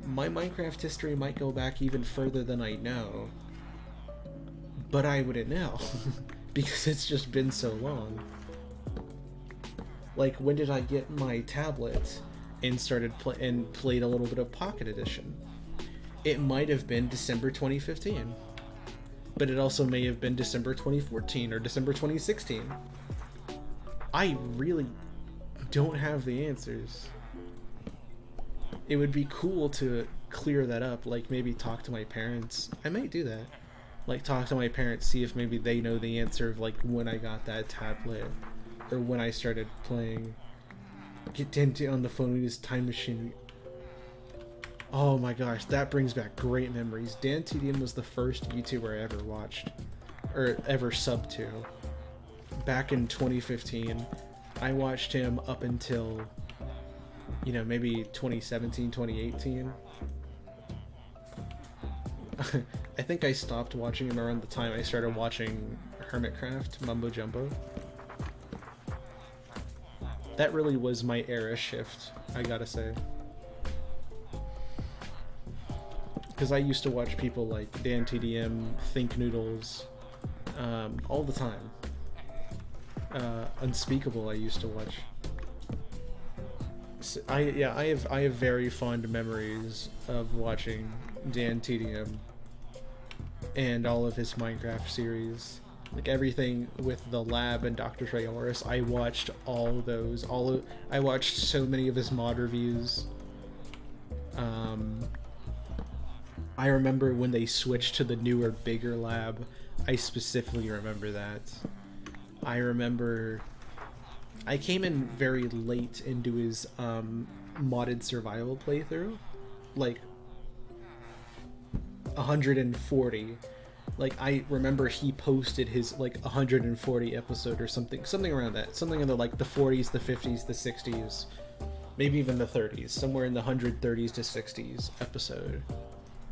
My Minecraft history might go back even further than I know, but I wouldn't know. Because it's just been so long. Like, when did I get my tablet and played a little bit of Pocket Edition? It might have been December 2015, but it also may have been December 2014 or December 2016. I really don't have the answers. It would be cool to clear that up, like maybe talk to my parents. I might do that. Like, talk to my parents, see if maybe they know the answer of, like, when I got that tablet, or when I started playing. Get Dante on the phone with his time machine. Oh my gosh, that brings back great memories. DanTDM was the first YouTuber I ever watched, or ever subbed to. Back in 2015, I watched him up until, maybe 2017, 2018. I think I stopped watching him around the time I started watching Hermitcraft, Mumbo Jumbo. That really was my era shift, I gotta say. Because I used to watch people like DanTDM, Think Noodles, all the time. Unspeakable I used to watch. So I have very fond memories of watching DanTDM and all of his Minecraft series. Like everything with the lab and Dr. Trayaurus, I watched all of those. I watched so many of his mod reviews. I remember when they switched to the newer, bigger lab. I specifically remember that. I remember I came in very late into his modded survival playthrough, like 140. Like, I remember he posted his, like, 140 episode or something around that. Something in the, like, the 40s, the 50s, the 60s, maybe even the 30s. Somewhere in the 130s to 60s episode.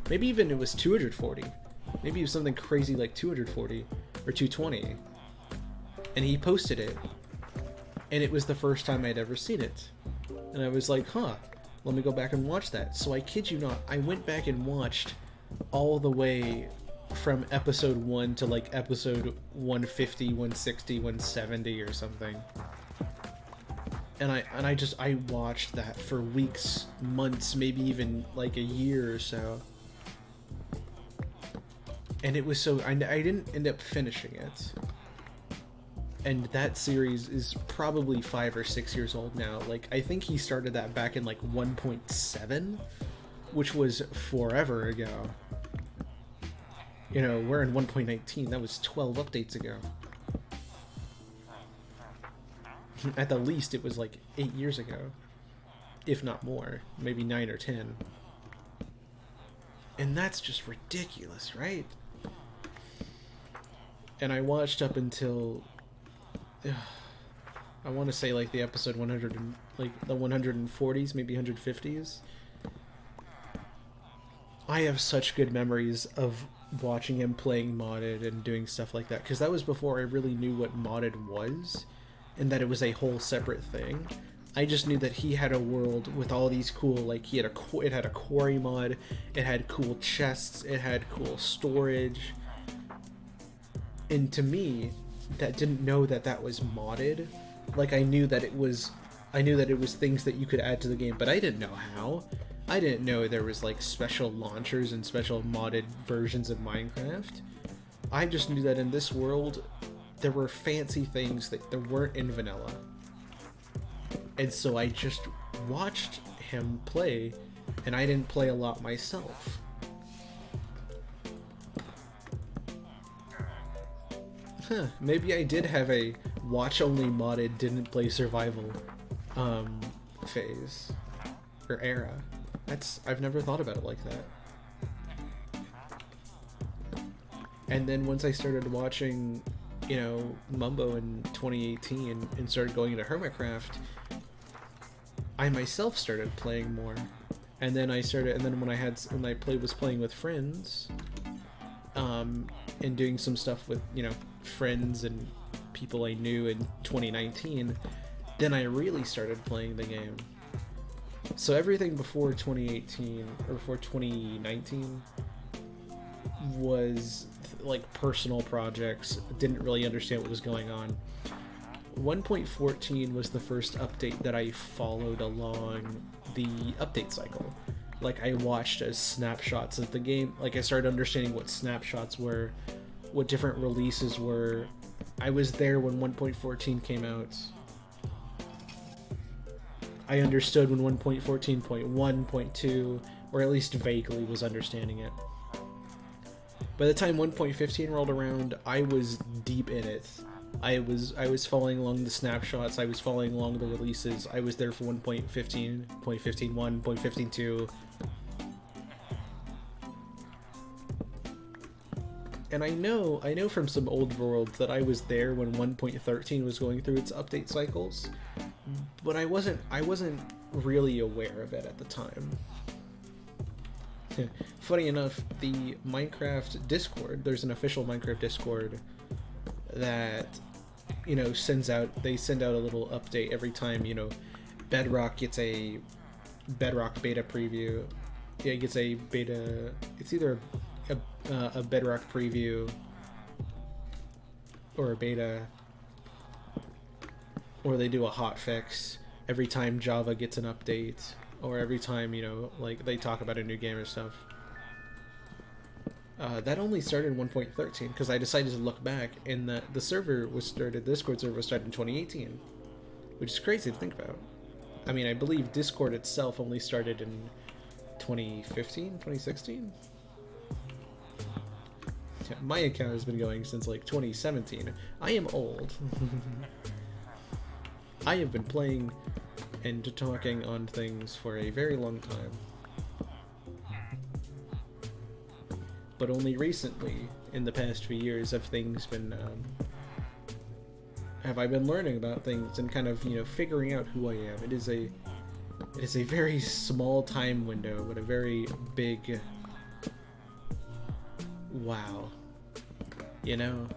Maybe even it was 240. Maybe it was something crazy like 240 or 220. And he posted it. And it was the first time I'd ever seen it. And I was like, huh, let me go back and watch that. So I kid you not, I went back and watched all the way from episode 1 to like episode 150, 160, 170 or something. And I watched that for weeks, months, maybe even like a year or so. And it was so, I didn't end up finishing it. And that series is probably 5 or 6 years old now. Like, I think he started that back in like 1.7, which was forever ago. You know, we're in 1.19, that was 12 updates ago. At the least, it was like 8 years ago. If not more. Maybe 9 or 10. And that's just ridiculous, right? And I watched up until... I want to say like the episode 100, like the 140s, maybe 150s. I have such good memories of watching him playing modded and doing stuff like that, because that was before I really knew what modded was, and that it was a whole separate thing. I just knew that he had a world with all these cool, like it had a quarry mod, it had cool chests, it had cool storage, and to me, that didn't know that that was modded. Like, I knew that it was things that you could add to the game, but I didn't know how. I didn't know there was like special launchers and special modded versions of Minecraft. I just knew that in this world there were fancy things that there weren't in vanilla. And so I just watched him play, and I didn't play a lot myself. Maybe I did have a watch-only modded, didn't play survival phase or era. I've never thought about it like that. And then once I started watching, you know, Mumbo in 2018 and started going into Hermitcraft, I myself started playing more. And then when I was playing with friends, and doing some stuff with, you know, friends and people I knew in 2019, then I really started playing the game. So everything before 2018 or before 2019 was like personal projects, didn't really understand what was going on. 1.14 was the first update that I followed along the update cycle. Like, I watched as snapshots of the game. Like, I started understanding what snapshots were, what different releases were. I was there when 1.14 came out. I understood when 1.14.1.2, or at least vaguely was understanding it. By the time 1.15 rolled around, I was deep in it. I was following along the snapshots, I was following along the releases. I was there for 1.15, 0.15.1, 0.15.2. And I know from some old worlds that I was there when 1.13 was going through its update cycles, but I wasn't really aware of it at the time. Funny enough, the Minecraft Discord, there's an official Minecraft Discord that, you know, they send out a little update every time, you know, Bedrock gets a Bedrock beta preview. Yeah, it gets a beta, it's either a Bedrock preview or a beta, or they do a hotfix every time Java gets an update, or every time, you know, like they talk about a new game or stuff. That only started in 1.13 because I decided to look back, and the Discord server was started in 2018, which is crazy to think about. I mean, I believe Discord itself only started in 2015, 2016? Yeah, my account has been going since like 2017. I am old. I have been playing and talking on things for a very long time. But only recently, in the past few years, have I been learning about things and kind of, you know, figuring out who I am. It is a very small time window, but a very big wow. You know,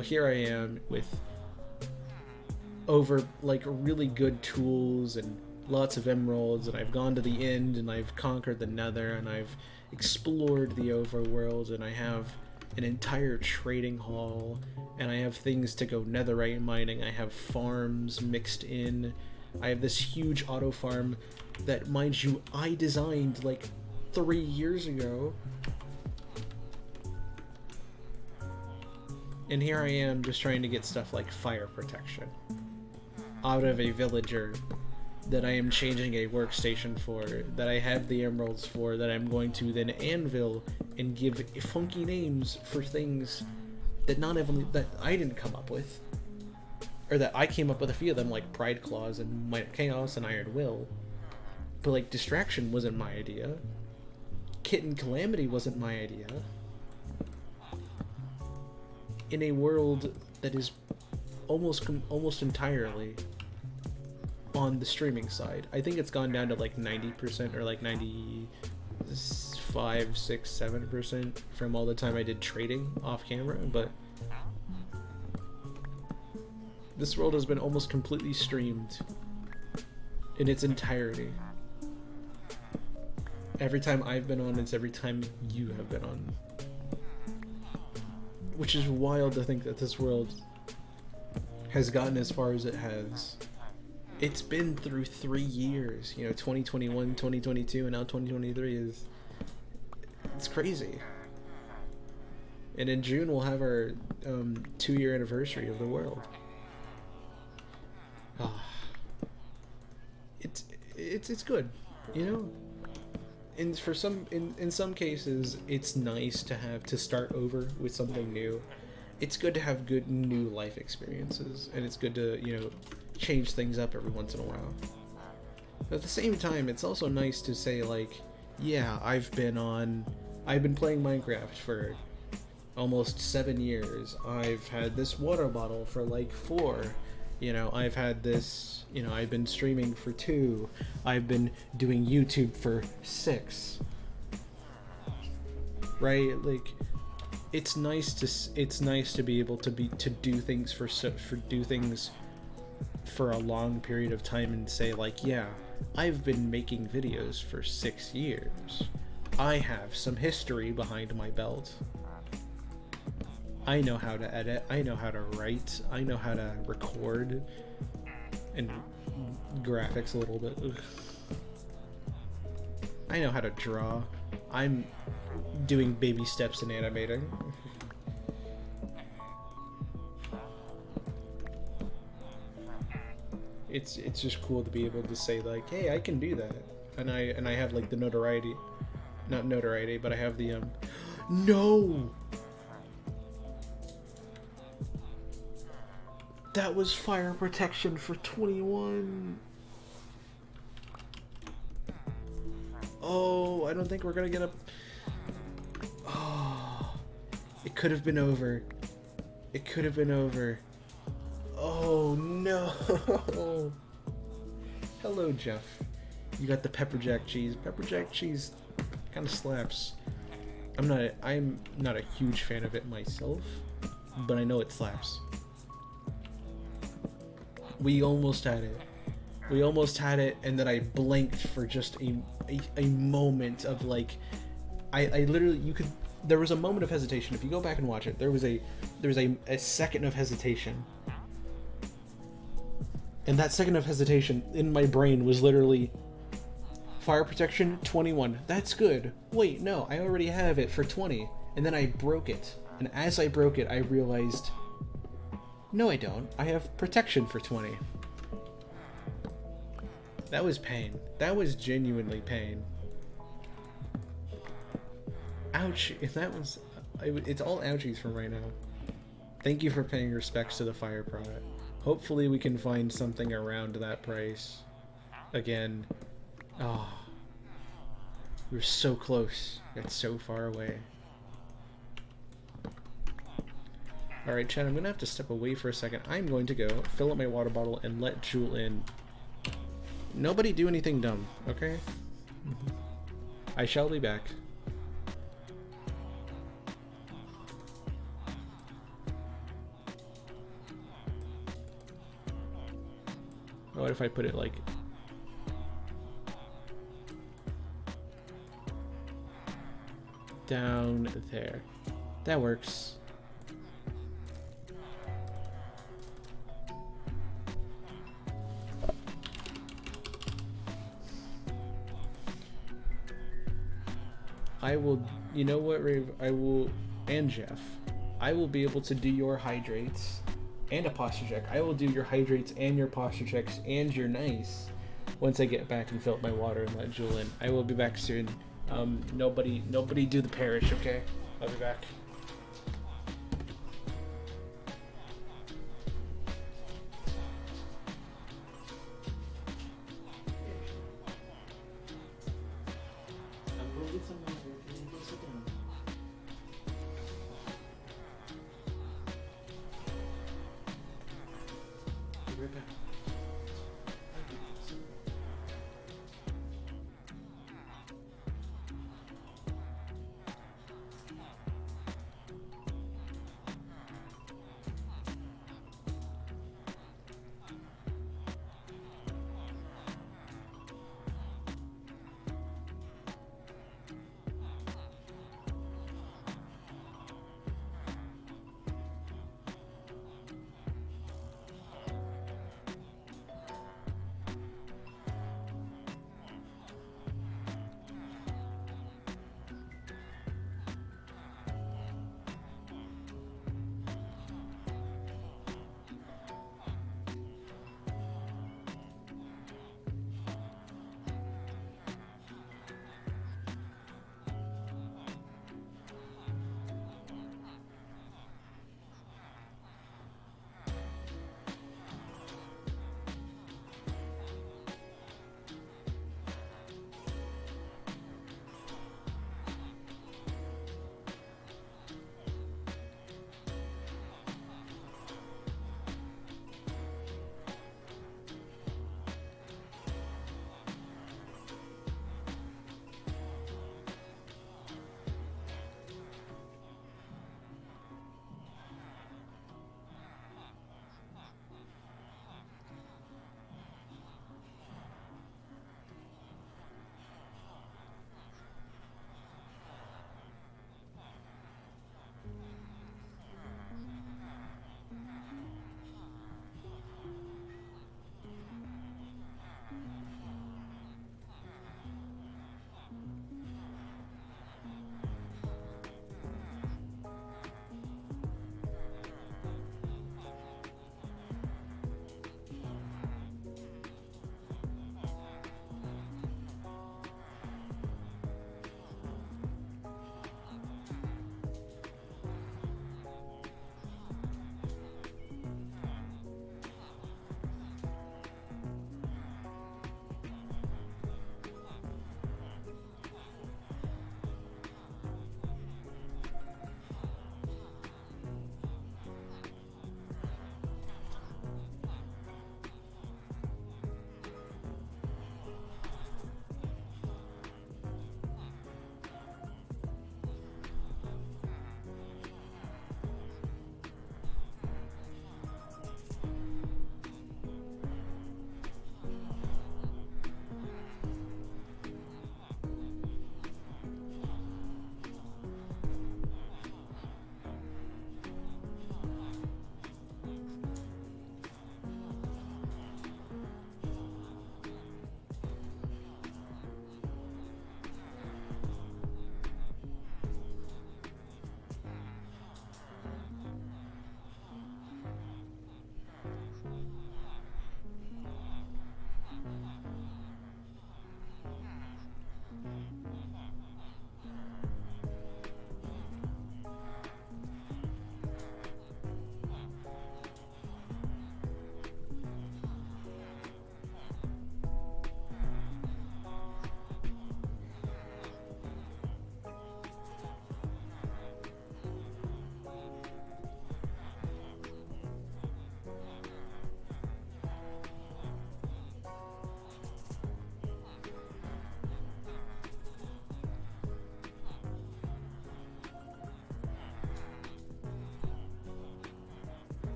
here I am with over like really good tools and lots of emeralds, and I've gone to the end and I've conquered the Nether and I've explored the overworld, and I have an entire trading hall, and I have things to go netherite mining. I have farms mixed in. I have this huge auto farm that, mind you, I designed like 3 years ago. And here I am just trying to get stuff like fire protection out of a villager that I am changing a workstation for, that I have the emeralds for, that I'm going to then anvil and give funky names for things that not even that I didn't come up with, or that I came up with a few of them, like Pride Claws and Might of Chaos and Iron Will. But like Distraction wasn't my idea. Kitten Calamity wasn't my idea. In a world that is almost entirely on the streaming side. I think it's gone down to like 90% or like 95, 6, 7% from all the time I did trading off camera, but this world has been almost completely streamed in its entirety. Every time I've been on, it's every time you have been on. Which is wild to think that this world has gotten as far as it has. It's been through 3 years, 2021, 2022, and now 2023 is... It's crazy. And in June we'll have our 2-year anniversary of the world. It's good, And for some, in some cases, it's nice to start over with something new. It's good to have good new life experiences, and it's good to, change things up every once in a while. But at the same time, it's also nice to say, like, yeah, I've been playing Minecraft for almost 7 years. I've had this water bottle for like 4. I've had this, I've been streaming for 2. I've been doing YouTube for 6. Right? Like, it's nice to be able to do things for a long period of time and say, like, yeah, I've been making videos for 6 years. I have some history behind my belt. I know how to edit, I know how to write, I know how to record, and graphics a little bit. Ugh. I know how to draw. I'm doing baby steps in animating. It's just cool to be able to say, like, hey, I can do that, and I have like the notoriety, not notoriety, but I have the no. That was fire protection for 21. Oh, I don't think we're gonna get a... Oh, it could have been over. It could have been over. Oh, no. Hello, Jeff. You got the pepper jack cheese. Pepper jack cheese kind of slaps. I'm not a huge fan of it myself, but I know it slaps. We almost had it. We almost had it, and then I blinked for just a moment of, like, I literally, there was a moment of hesitation. If you go back and watch it, there was a second of hesitation. And that second of hesitation in my brain was literally fire protection 21. That's good. Wait, no, I already have it for 20. And then I broke it. And as I broke it, I realized, no, I don't. I have protection for 20. That was pain. That was genuinely pain. Ouch. That was... It's all ouchies from right now. Thank you for paying respects to the fire product. Hopefully we can find something around that price. Again. Oh. We were so close. Yet so far away. Alright, Chad, I'm going to have to step away for a second. I'm going to go fill up my water bottle and let Jewel in. Nobody do anything dumb, okay? I shall be back. What if I put it like down there? That works. I will, you know what, Rave? I will, and Jeff, I will be able to do your hydrates and a posture check. I will do your hydrates and your posture checks and your nice once I get back and fill up my water and let Jewel in. I will be back soon. Nobody do the parish, okay? I'll be back.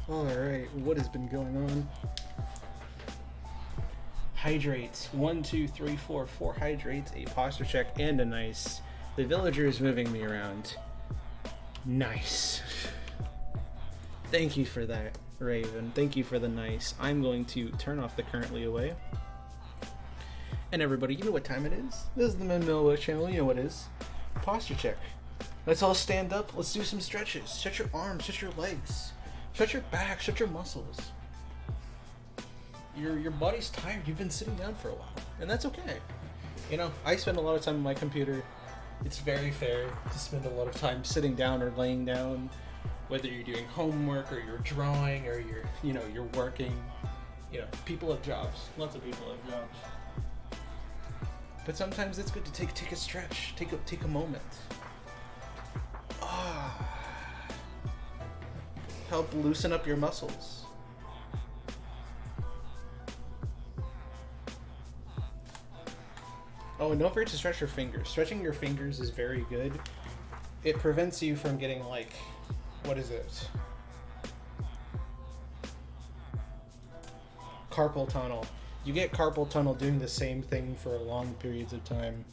Alright, what has been going on? Hydrates. 1, 2, 3, 4. 4 hydrates, a posture check, and a nice. The villager is moving me around. Nice. Thank you for that, Raven. Thank you for the nice. I'm going to turn off the currently away. And everybody, you know what time it is? This is the MenMillWitch channel, you know what it is. Posture check. Let's all stand up. Let's do some stretches. Stretch your arms, stretch your legs. Stretch your back, stretch your muscles. Your body's tired. You've been sitting down for a while. And that's okay. You know, I spend a lot of time on my computer. It's very fair to spend a lot of time sitting down or laying down, whether you're doing homework or you're drawing or you're working. You know, people have jobs. Lots of people have jobs. But sometimes it's good to take a stretch. Take a moment. Help loosen up your muscles. Oh, and don't forget to stretch your fingers. Stretching your fingers is very good. It prevents you from getting, like, what is it? Carpal tunnel. You get carpal tunnel doing the same thing for long periods of time.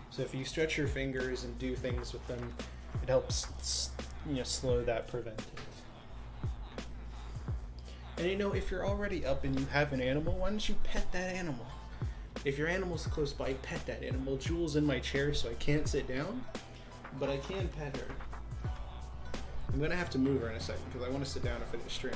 So if you stretch your fingers and do things with them, it helps, slow that, prevent it. And if you're already up and you have an animal, why don't you pet that animal? If your animal's close by, pet that animal. Jewel's in my chair, so I can't sit down, but I can pet her. I'm gonna have to move her in a second because I want to sit down and finish stream.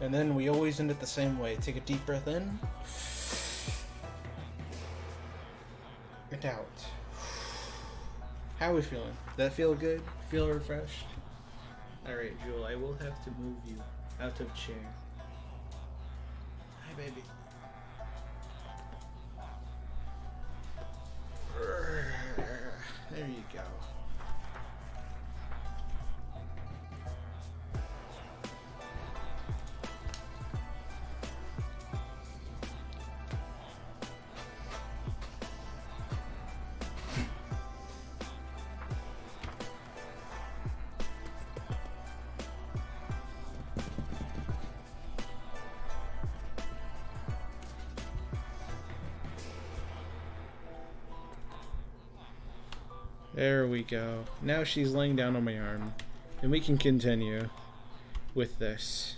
And then we always end it the same way. Take a deep breath in. And out. How are we feeling? Does that feel good? Feel refreshed? Alright, Jewel, I will have to move you out of chair. Hi, baby. There you go. There we go. Now she's laying down on my arm. And we can continue with this.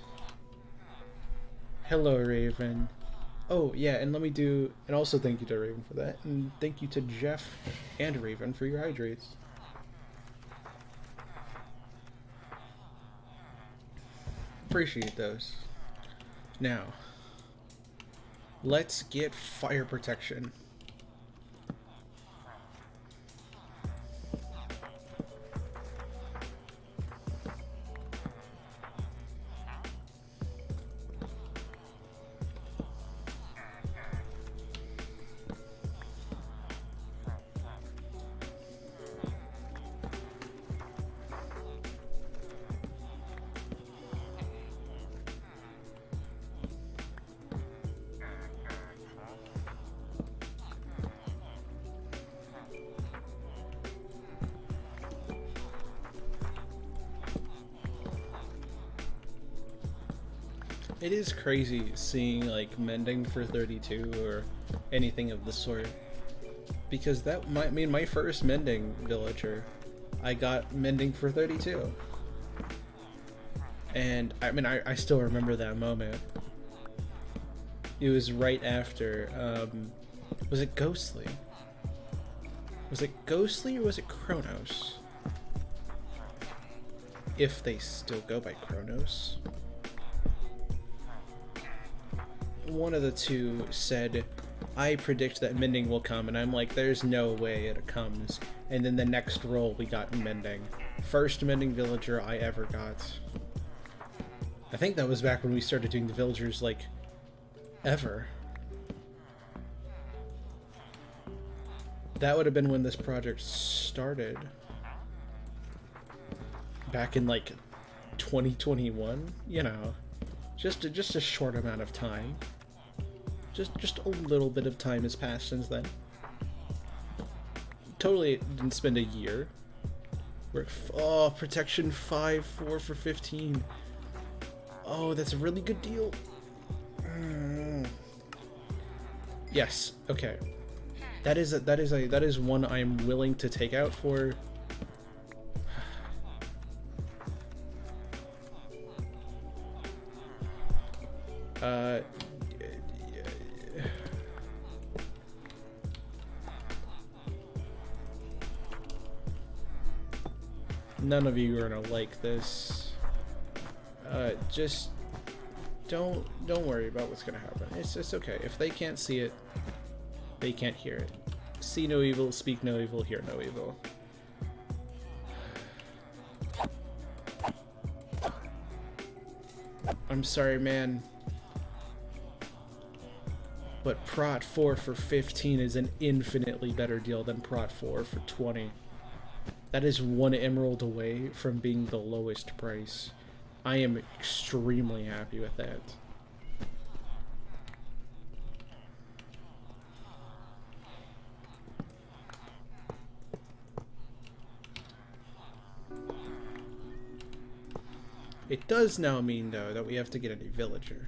Hello, Raven. Oh, yeah, and and also thank you to Raven for that. And thank you to Jeff and Raven for your hydrates. Appreciate those. Now, let's get fire protection. It is crazy seeing like mending for 32 or anything of the sort, because my first mending villager, I got mending for 32, and I still remember that moment. It was right after was it Ghostly? Was it Ghostly or was it Kronos? If they still go by Kronos. One of the two said, I predict that mending will come, and I'm like, there's no way it comes. And then the next roll we got mending. First mending villager I ever got. I think that was back when we started doing the villagers, like, ever. That would have been when this project started. Back in, like, 2021, you know, just a short amount of time. Just a little bit of time has passed since then. Totally didn't spend a year. Oh, protection 5, 4 for 15. Oh, that's a really good deal. Yes. Okay. That is one I'm willing to take out for. None of you are gonna like this. Just don't worry about what's gonna happen. It's okay. If they can't see it, they can't hear it. See no evil, speak no evil, hear no evil. I'm sorry, man. But Prot 4 for 15 is an infinitely better deal than Prot 4 for 20. That is 1 emerald away from being the lowest price. I am extremely happy with that. It does now mean, though, that we have to get a new villager.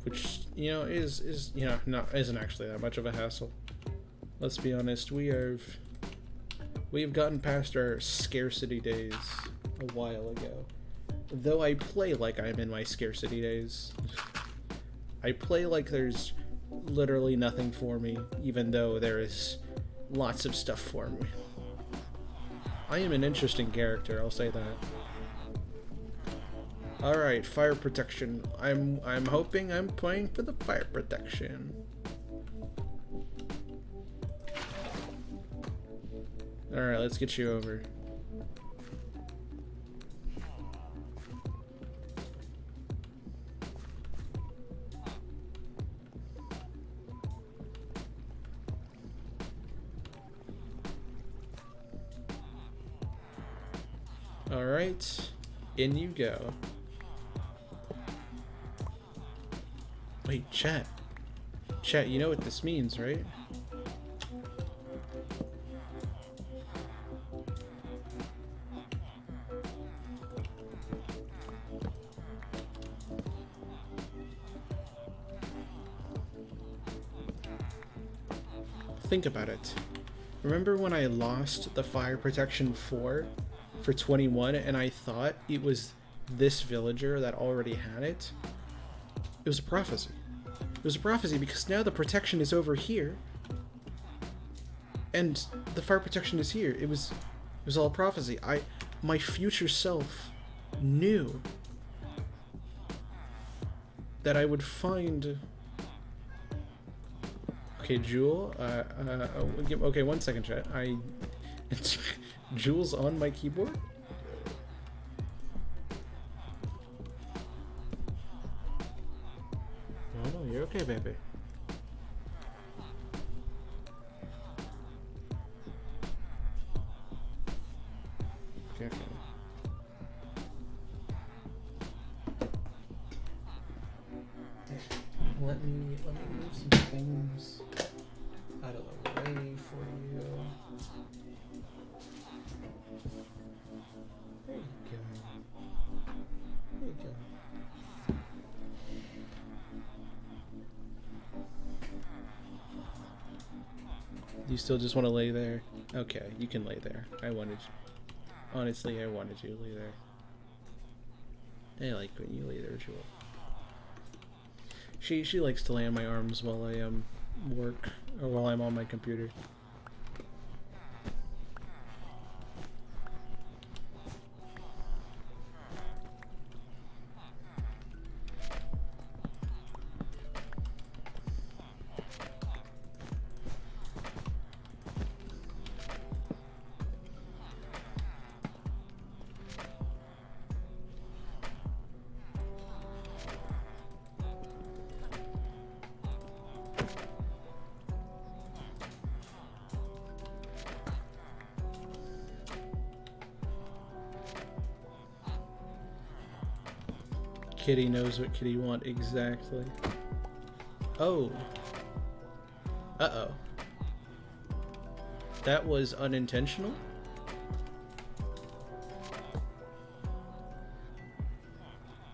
Which, you know, is you know, isn't actually that much of a hassle. Let's be honest, we have gotten past our scarcity days a while ago. Though I play like I'm in my scarcity days. I play like there's literally nothing for me, even though there is lots of stuff for me. I am an interesting character, I'll say that. Alright, fire protection. I'm hoping I'm playing for the fire protection. Alright, let's get you over. Alright, in you go. Wait, chat. Chat, you know what this means, right? Think about it. Remember when I lost the fire protection 4 for 21 and I thought it was this villager that already had it? It was a prophecy. It was a prophecy because now the protection is over here and the fire protection is here. It was all a prophecy. My future self knew that I would find. Okay, Jewel. Okay, 1 second, chat. Jewel's on my keyboard. Oh, you're okay, baby. Okay. Let me move some things out of the way for you. There you go. There you go. You still just want to lay there? Okay, you can lay there. Honestly, I wanted you to lay there. I like when you lay there, Jewel. She likes to lay on my arms while I work, or while I'm on my computer. Kitty knows what Kitty want exactly. Oh. Uh-oh. That was unintentional?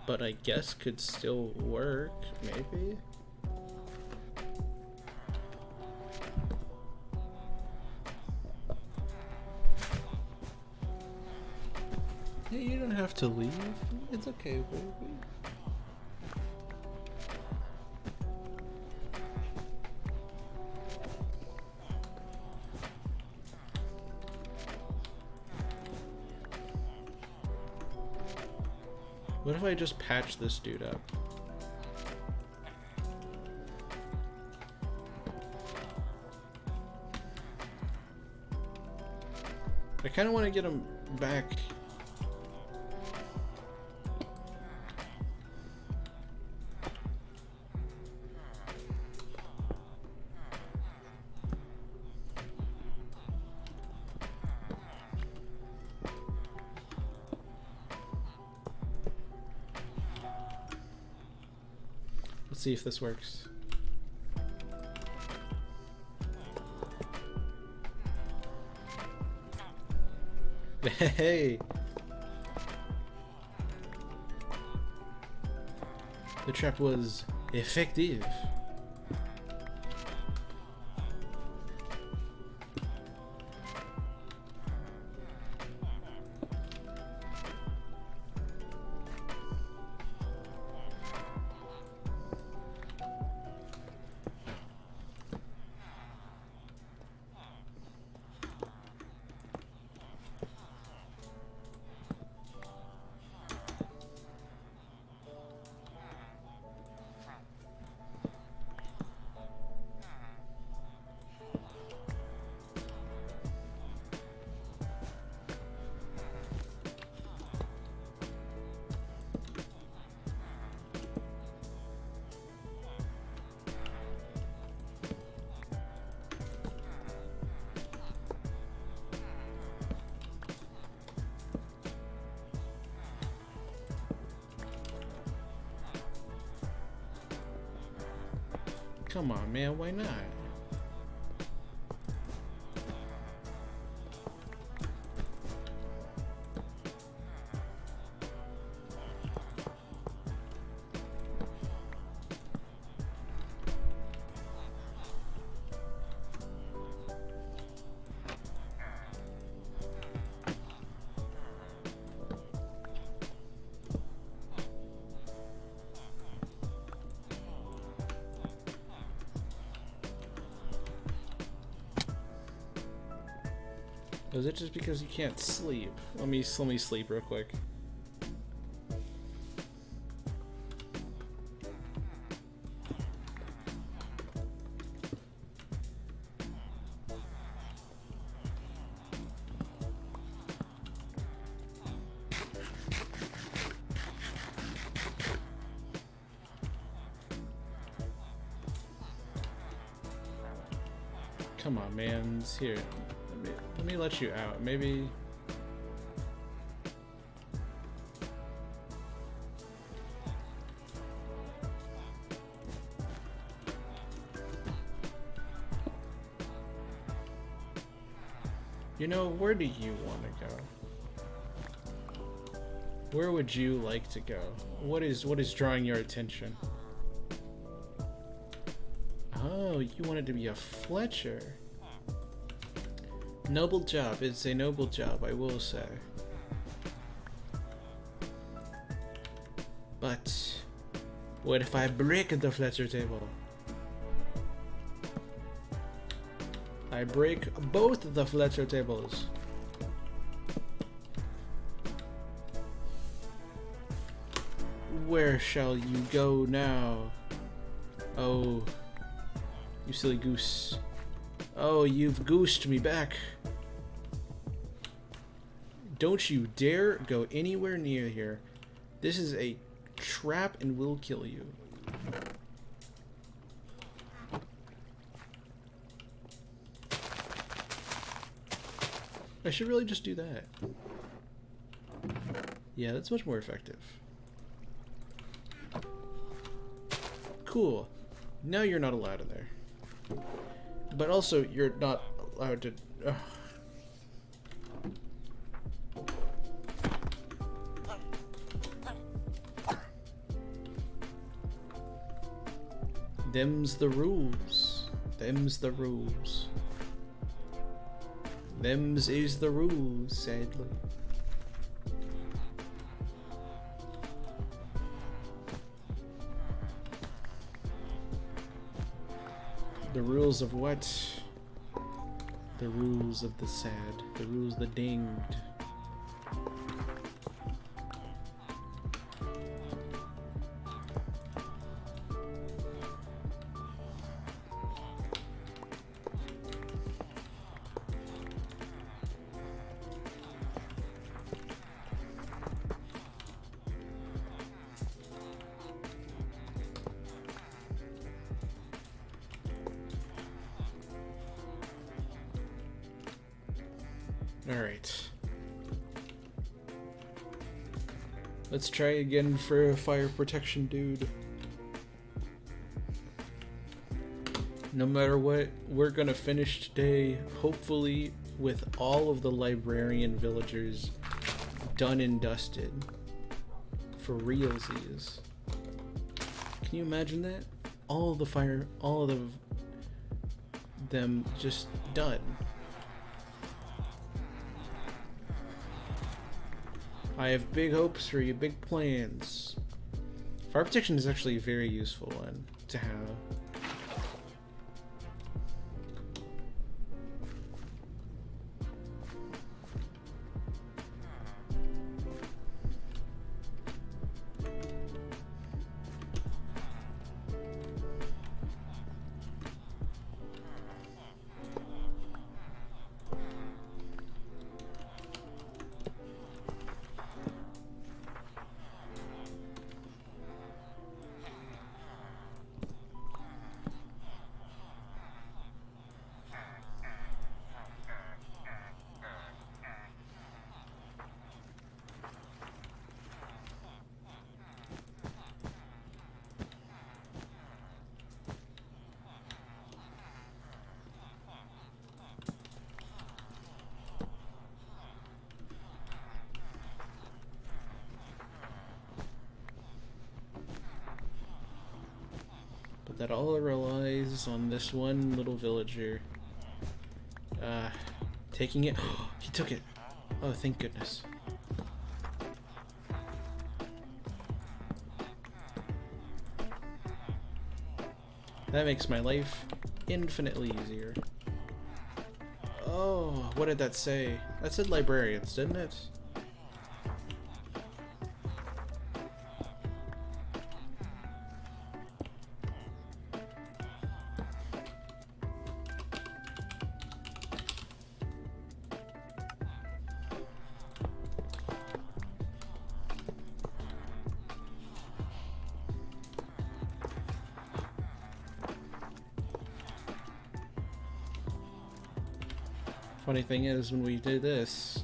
But I guess could still work, maybe? Hey, you don't have to leave. It's okay, baby. What if I just patch this dude up? I kind of want to get him back. Let's see if this works. Hey! The trap was effective. Come on, man, why not? Is it just because you can't sleep? Let me sleep real quick. Come on, man. It's here. Let me let you out. Maybe. You know, where do you want to go? Where would you like to go? What is drawing your attention? Oh, you wanted to be a Fletcher. Noble job. It's a noble job, I will say. But what if I break the Fletcher table? I break both the Fletcher tables. Where shall you go now? Oh, you silly goose. Oh, you've goosed me back. Don't you dare go anywhere near here. This is a trap and will kill you. I should really just do that. Yeah, that's much more effective. Cool. Now you're not allowed in there. But also, you're not allowed to... Them's the rules. Them's the rules. Them's is the rules, sadly. The rules of what? The rules of the sad. The rules of the dinged. Alright. Let's try again for a fire protection dude. No matter what, we're gonna finish today, hopefully, with all of the librarian villagers done and dusted. For realsies. Can you imagine that? All of them just done. I have big hopes for you, big plans. Fire protection is actually a very useful one to have. That all relies on this one little villager taking it. He took it. Oh, thank goodness. That makes my life infinitely easier. Oh, what did that say? That said librarians, didn't it? Funny thing is, when we do this,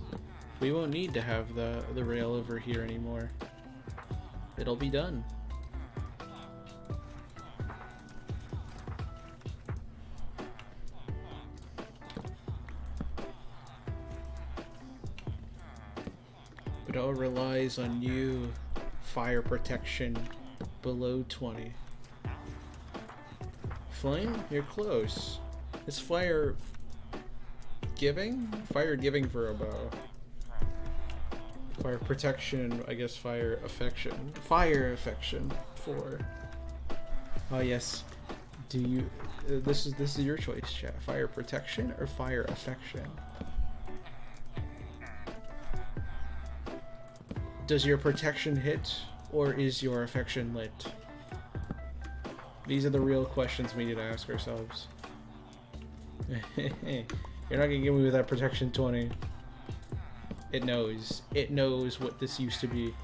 we won't need to have the rail over here anymore. It'll be done. It all relies on you, fire protection below 20. Flame, you're close. It's fire giving? Fire giving for a bow. Fire protection, I guess fire affection. Fire affection for... Oh yes. Do you... this is your choice, chat. Fire protection or fire affection? Does your protection hit or is your affection lit? These are the real questions we need to ask ourselves. You're not gonna get me with that protection 20. It knows. It knows what this used to be.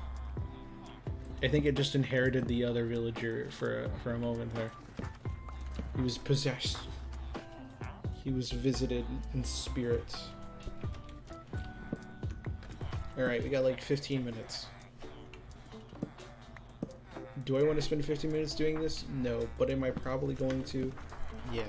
I think it just inherited the other villager for a moment there. He was possessed. He was visited in spirit. Alright, we got like 15 minutes. Do I want to spend 15 minutes doing this? No, but am I probably going to? Yeah.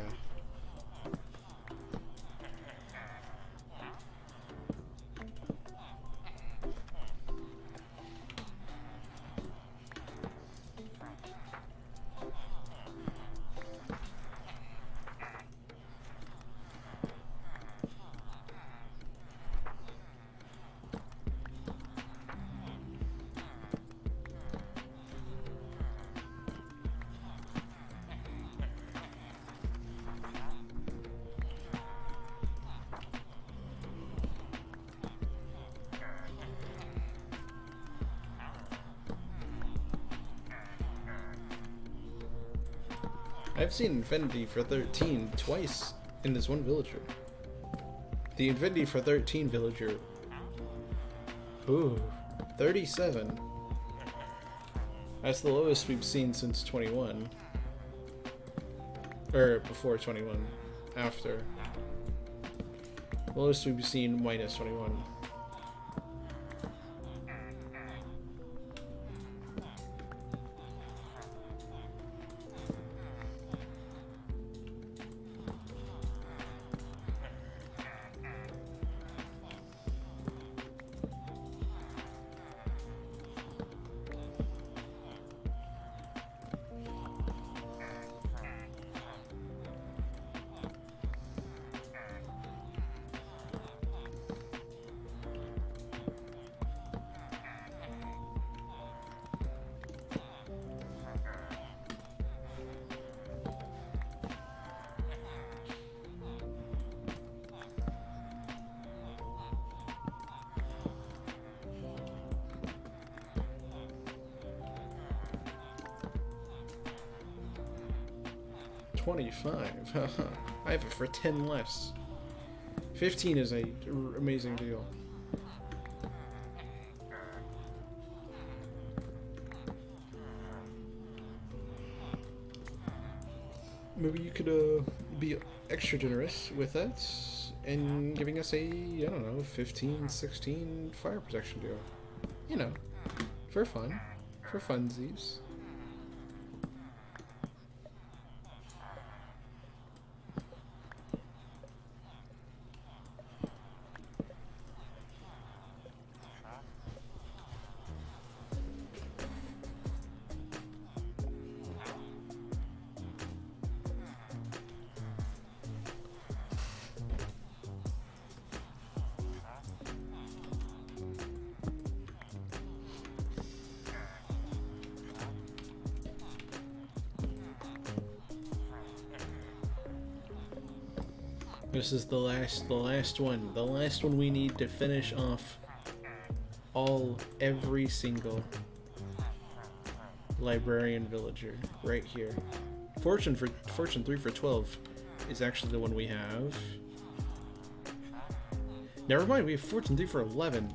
I've seen Infinity for 13 twice in this one villager. The Infinity for 13 villager. Ooh, 37. That's the lowest we've seen since 21. Or before 21. After. Lowest we've seen minus 21. I have it for 10 less. 15 is a amazing deal. Maybe you could be extra generous with that and giving us a, I don't know, 15, 16 fire protection deal. You know, for fun. For funsies. This is the last one. The last one we need to finish off every single librarian villager right here. Fortune 3 for 12 is actually the one we have. Never mind, we have Fortune 3 for 11.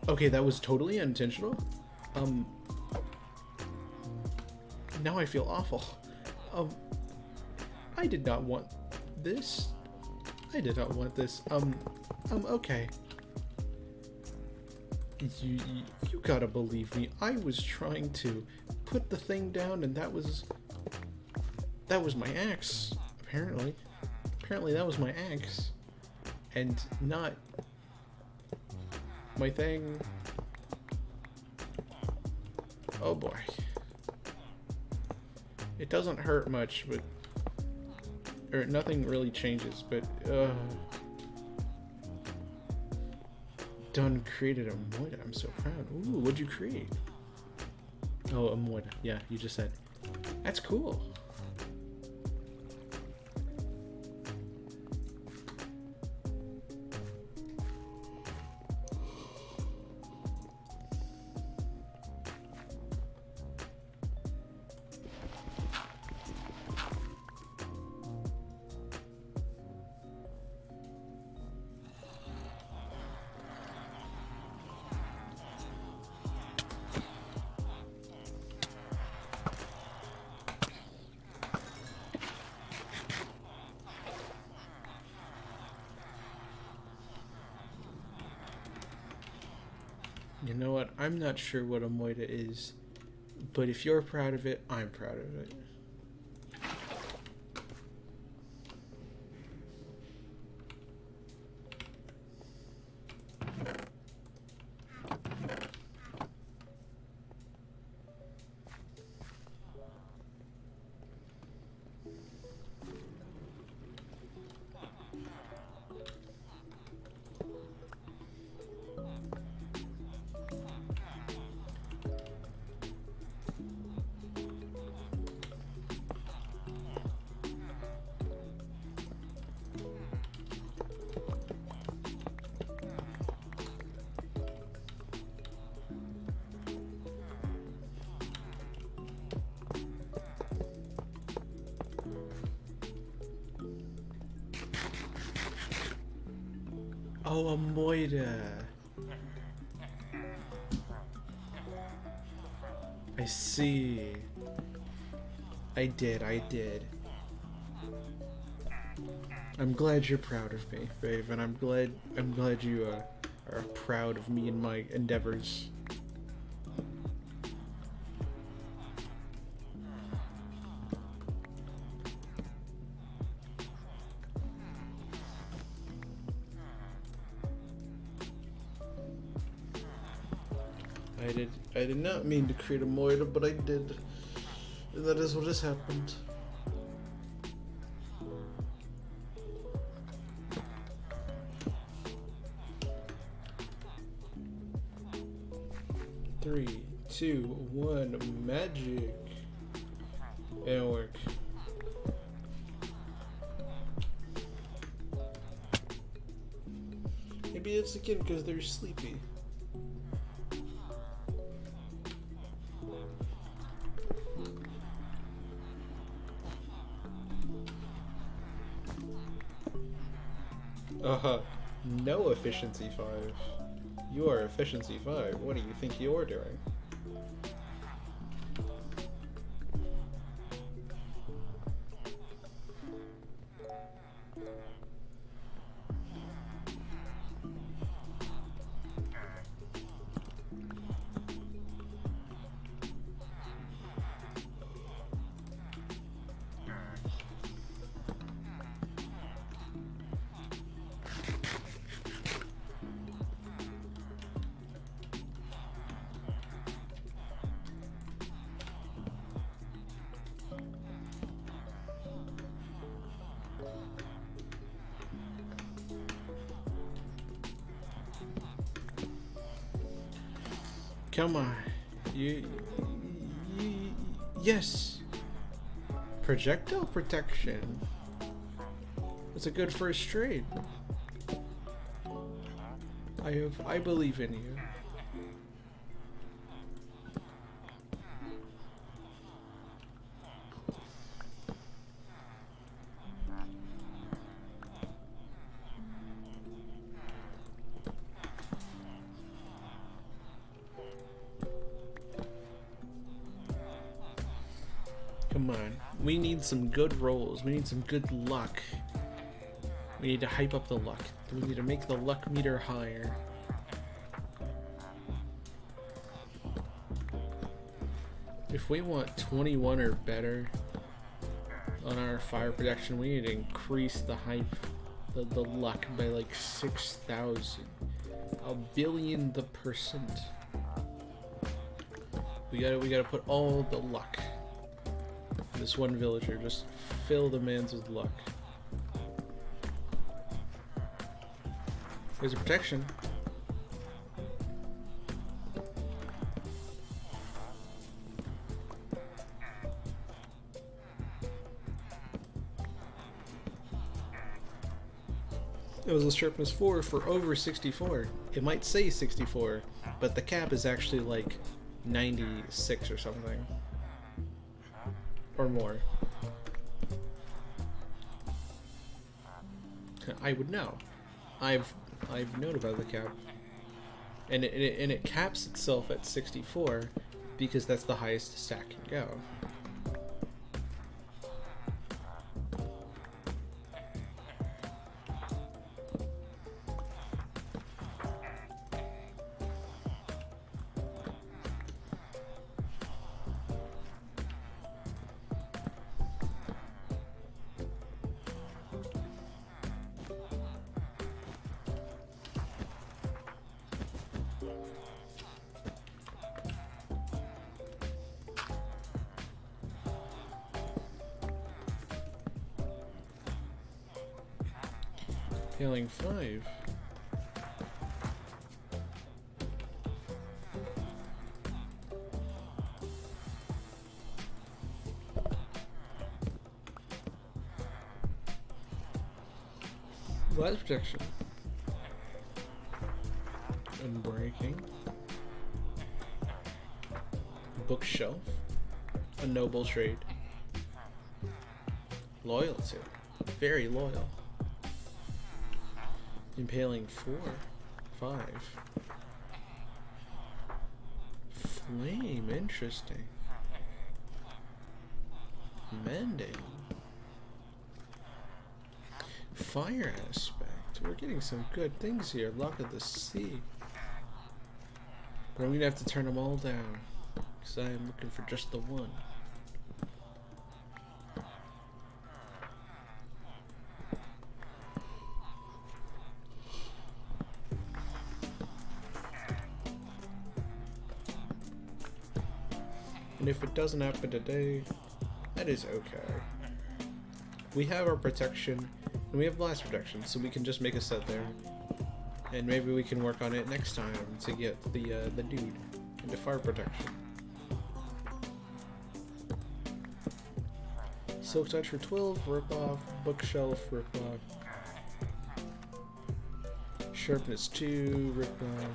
Okay, that was totally unintentional. Now I feel awful. I did not want this. I did not want this. Okay. You gotta believe me. I was trying to put the thing down, and that was my axe. Apparently that was my axe, and not my thing. Oh boy. It doesn't hurt much, but or nothing really changes, but done created a Moida. I'm so proud. Ooh, what'd you create? Oh, a Moida. Yeah, you just said. That's cool. know what? I'm not sure what a Moida is, but if you're proud of it, I'm proud of it. Oh, a Moida. I see. I did. I'm glad you're proud of me, Raven. I'm glad you are proud of me and my endeavors. I did not mean to create a Moida, but I did. And that is what has happened. Three, two, one, magic. It'll work. Maybe it's again because they're sleepy. No efficiency 5. You are efficiency 5. What do you think you're doing? Come on. Yes. Projectile protection. It's a good first trade. I believe in you. Come on. We need some good rolls. We need some good luck. We need to hype up the luck. We need to make the luck meter higher. If we want 21 or better on our fire protection, we need to increase the hype, the luck by like 6,000. A billion the percent. We gotta put all the luck. This one villager, just fill the mans with luck. There's a protection. It was a sharpness 4 for over 64. It might say 64, but the cap is actually like 96 or something. Or more. I would know. I've known about the cap. And it caps itself at 64 because that's the highest stack can go. Impaling 5. Blast protection. Unbreaking. Bookshelf. A noble trade. Loyalty. Very loyal. Impaling 4. 5. Flame. Interesting. Mending. Fire aspect. We're getting some good things here. Lock of the Sea. But I'm gonna have to turn them all down, because I am looking for just the one. And if it doesn't happen today, that is okay. We have our protection, and we have blast protection, so we can just make a set there. And maybe we can work on it next time to get the dude into fire protection. Silk Touch for 12, rip off. Bookshelf, rip off. Sharpness 2, rip off.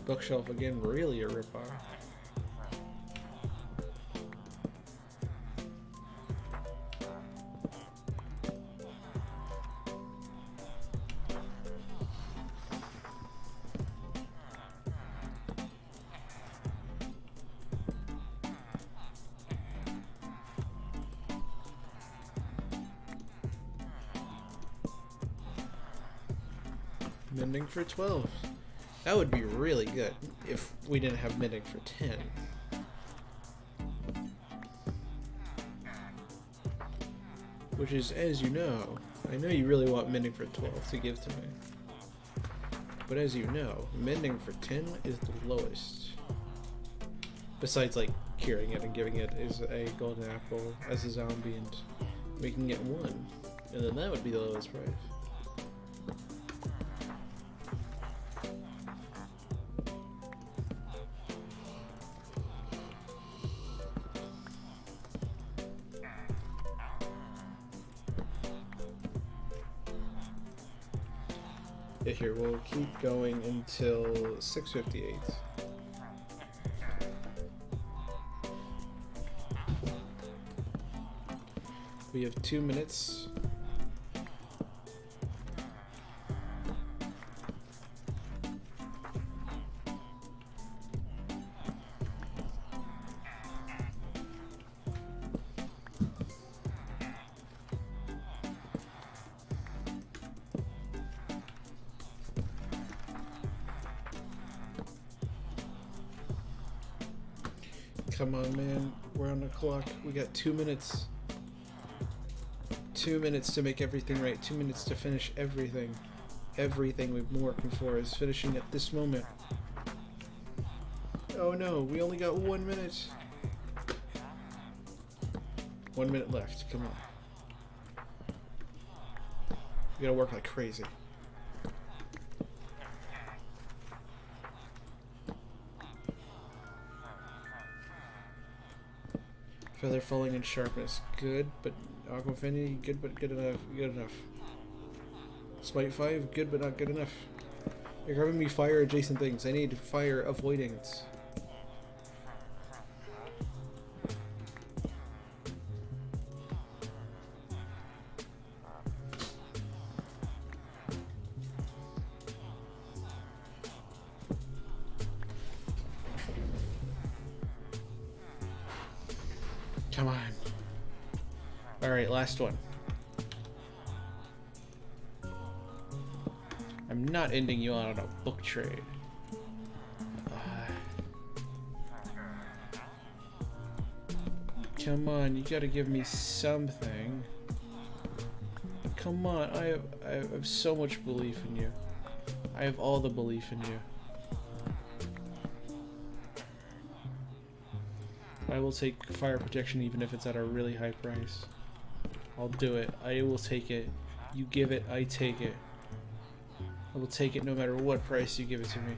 Bookshelf again, really a rip off. Mending for 12. That would be really good if we didn't have mending for 10. Which is, as you know, I know you really want mending for 12 to give to me. But as you know, mending for 10 is the lowest. Besides, like, curing it and giving it as a golden apple, as a zombie, and making it 1. And then that would be the lowest price. Here, we'll keep going until 6:58. We have 2 minutes. Come on, man. We're on the clock. We got 2 minutes. 2 minutes to make everything right. 2 minutes to finish everything. Everything we've been working for is finishing at this moment. Oh no, we only got 1 minute. 1 minute left. Come on. We gotta work like crazy. Feather falling in sharpness, good, but Aqua Affinity, good but good enough, good enough. Smite 5, good but not good enough. You're giving me fire adjacent things. I need fire avoidance. Come on. Alright, last one. I'm not ending you on a book trade. Come on, you gotta give me something. Come on, I have so much belief in you. I have all the belief in you. I will take fire protection even if it's at a really high price. I'll do it. I will take it. You give it, I take it. I will take it no matter what price you give it to me.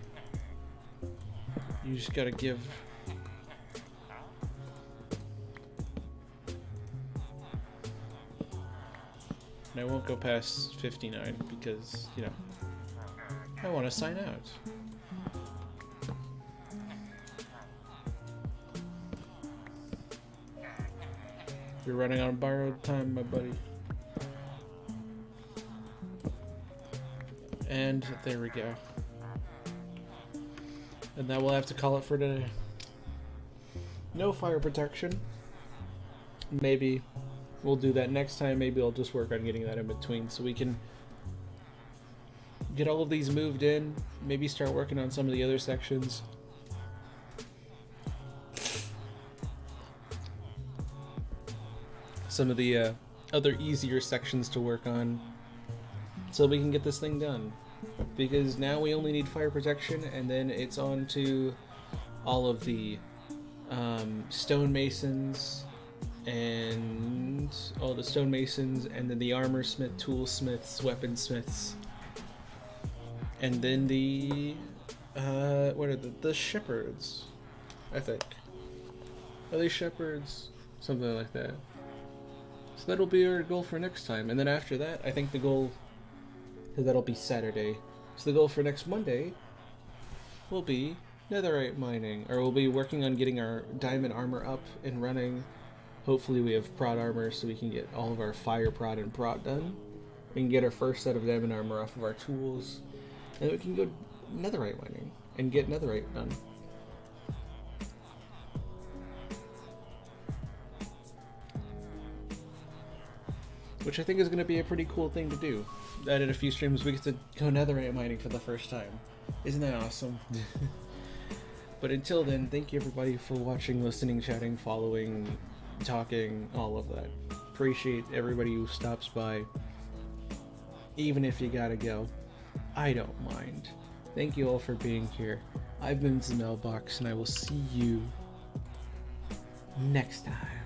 You just gotta give. And I won't go past 59 because, you know, I want to sign out. You're running on borrowed time, my buddy. And there we go. And that we'll have to call it for today. No fire protection. Maybe we'll do that next time. Maybe I'll just work on getting that in between so we can get all of these moved in. Maybe start working on some of the other sections. Some of the other easier sections to work on so we can get this thing done. Because now we only need fire protection, and then it's on to all of the stonemasons and all the stonemasons, and then the armor smith, toolsmiths, weaponsmiths, and then the what are the shepherds? I think, are they shepherds? Something like that. So that'll be our goal for next time, and then after that, I think the goal. So that'll be Saturday. So the goal for next Monday will be netherite mining, or we'll be working on getting our diamond armor up and running. Hopefully we have prot armor so we can get all of our fire prot and prot done. We can get our first set of diamond armor off of our tools, and then we can go netherite mining and get netherite done. Which I think is going to be a pretty cool thing to do. That in a few streams we get to go netherite mining for the first time. Isn't that awesome? But until then, thank you everybody for watching, listening, chatting, following, talking, all of that. Appreciate everybody who stops by. Even if you gotta go, I don't mind. Thank you all for being here. I've been Zamelbox, and I will see you next time.